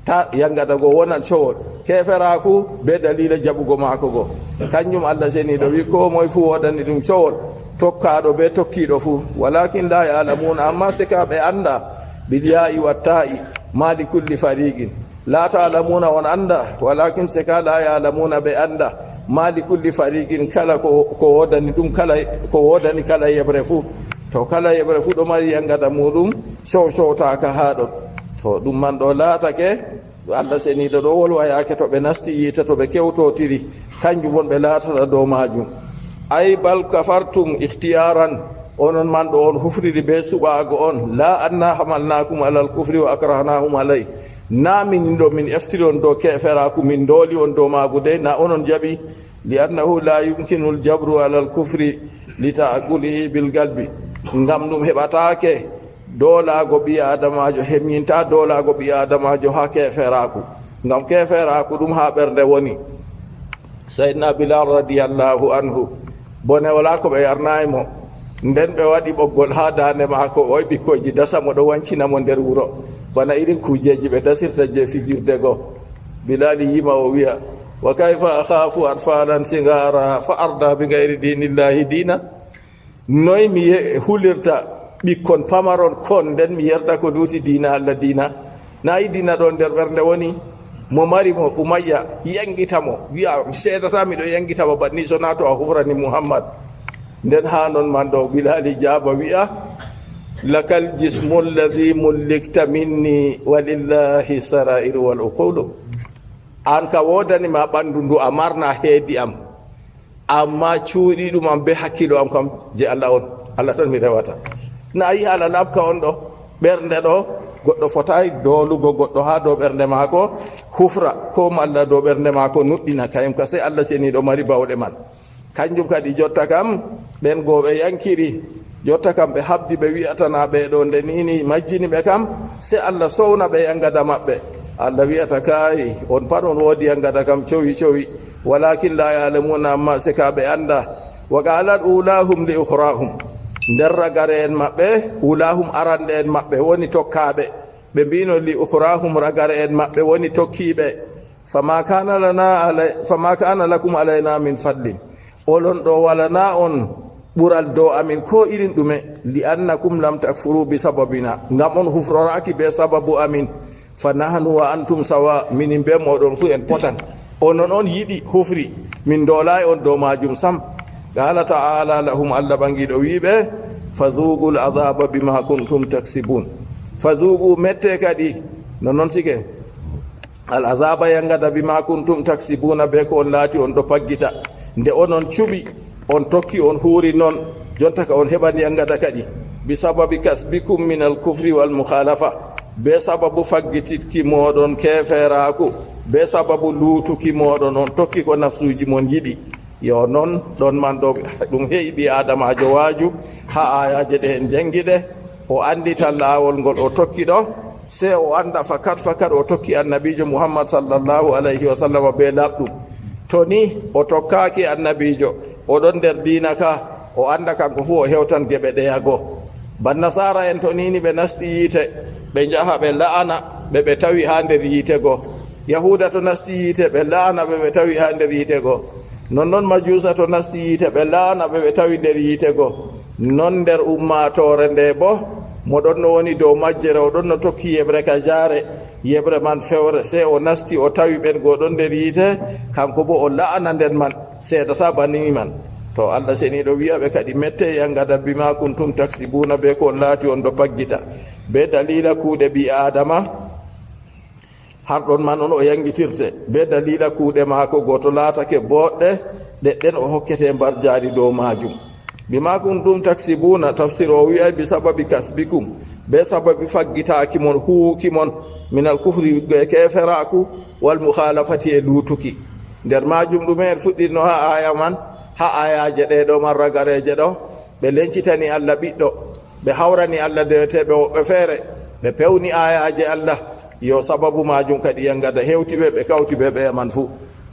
ta yangada go wonan cowol keferaku be dalila jaɓugo mako go kanjum allah seniɗo wi ko moye fu wodani ɗum cowol tokkaɗo be tokkiɗo fuu walakin la yalamuna amma sika ɓe anda bilyai watta'i mali kulli fariqin la talamuna on anda walakin sika la yalamuna ɓe anda mali kulli fariqin kala ko wodani ɗum kala ko wodani kala yebre fuu to kala yebre fuu ɗo mari yangada muɗum sowtaka ha ɗon to ɗum man ɗo laatake Allah seniɗo ɗo wolwa yake to ɓe nasti yiita to ɓe kewtotiri kanjum won ɓe laatata dow majum ay bal kafartum ihtiyaran onon man ɗo on hufriri be suɓago on la anna hamalnakum alal kufri wa akrahnahum alay na min ɗo min eftiri on dow keferaku min dooli on dow magu de na onon jaɓi li annahu la yumkinu ljabru alal kufri li ta'aqulihi bil galbi ngam ɗum heɓatake doolago ɓi adamajo hemñinta doolago ɓi adamajo ha keferaku ngam keferaku ɗum ha ɓernde woni sayyidina bilal radiyallahu anhu bone wala ko ɓe yarnaymo nden ɓe waɗi ɓoggol ha dande maako oy ɓikkoyji dasa mo ɗo wancinamo nder wuro bana irin kujeji ɓe dasirta je fijirde go bilali yima o wiya wa kayfa akhafu atfalan sigara fa arda bi gayri dinillahi dina noy mi hulirta ɓikkon pamaron kon nden mi yerda ko luuti dina Allah dina nayi dina ɗo nder ɓernde woni mo mari mo umayya yangitamo wiya seedata miɗo yangitamo banni sona to a hufrani muhammad nden ha non man ɗo bilali jaaba wiya lakal jismu alladi mullikta minni walillahi sarairu wal uqulu an ka wodanima ɓandu ndu a marna heedi am amma cuuɗi ɗum am be hakkilo am kam je Allah on Allah tan mi rewata na yi ala labka on ɗo ɓernde ɗo goɗɗo fotayi doolugo goɗɗo ha dow ɓernde maako hufra ko malla dow ɓernde maako nuɗɗina kayum ka sey Allah ceniɗo mari bawɗe man kanjum kadi jotta kam ɓen goo ɓe yankiri jotta kam ɓe habdi ɓe wi'atana ɓeɗo nde nini majjini ɓe kam sey Allah sowna ɓe yangada maɓɓe Allah wi'ata kayi on pat on woodi yangada kam cowi cowi walakin la yalamuna amma sika ɓe anda wa qalat ulahum li ukhrahum nder ragare en maɓɓe ulahum arande en maɓɓe woni tokkaɓe ɓe mbino li ukhrahum ragare en maɓɓe woni tokkiɓe fama kana lakum alayna min fadlin olon ɗo walana on ɓural dow amin ko irin ɗume li annakum lam takfuru bi sababina ngam on hufroraki be sababu amin fa nahnu wa antum sawa minin be moɗon fu en potan onon on yiɗi hufri min doolay on dow majum sam qala ta'ala lahum Allah bangiɗo wiɓe fadhuqul adhaba bima kuntum taksibun fadhuqu mette kadi no noon sike al adhaba yangada bima kuntum taksibuna be ko on laati on ɗo paggita nde onon cuɓi on tokki on huuri noon jonta ka on heɓani yangada kadi bi sababi kasbikum min al kufri wal mukhalafa be sababu faggititki moɗon keferaku be sababu luutuki moɗon on tokki ko nafsuji mon yiɗi yo noon ɗon man ɗo ɗum heeɓi adamajo waaju ha ayaje ɗe en jangiɗe o andita laawol ngol o tokki ɗo se o anda fakat o tokki annabijo muhammad sallllahu alayhi wa sallam be laɓɗum to ni o tokkaki annabijo oɗon nder diina ka o anda kanko fu o hewtan geɓe ɗeyago bannasara en to nini ɓe nasti yiite ɓe jaha ɓe la'ana ɓe tawi ha nder yiite go yahuda to nasti yiite ɓe la'ana ɓe tawi ha nder yiite go non majusa to nasti yiite ɓe laana ɓe tawi nder yiite go non nder ummatore nde bo moɗon no woni dow majjere oɗon no tokki yebre ka jaare yebre man fewre se o nasti o tawi ɓen goɗon nder yiite kanko bo o la'ana nden man seedata banni man to Allah seniɗo wiyaɓe kadi mette yangada bima kuntum taksibuna be ko on laati on ɗo paggita be dalila kuuɗe ɓi adama har ɗon man on o yangitirte be dalila kuuɗe maako goto laatake boɗɗe ɗeɗɗen o hokkete mbar jaari dow majum bima kuntum taksibuna tafsir o wiya bi sababi kasbikum be sababi faggitaaki mon huuki mon minal kufri keferaku wal mukhalafati e luutuki nder majum ɗume en fuɗɗirno ha aya man ha ayaje ɗeɗo man ragareje ɗo ɓe lencitani Allah ɓiɗɗo ɓe hawrani Allah deweteɓe woɓɓe feere ɓe pewni ayaje Allah yo sababu majum kadi yangada hewtiɓe ɓe kawtiɓe ɓe man fuu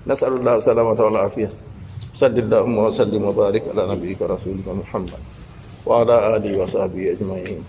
nasalullah salamata wal afiya sallillahumma wa sallim wa barik ala nabiyyika rasulika muhammad wa ala alihi wa sahbihi ajmain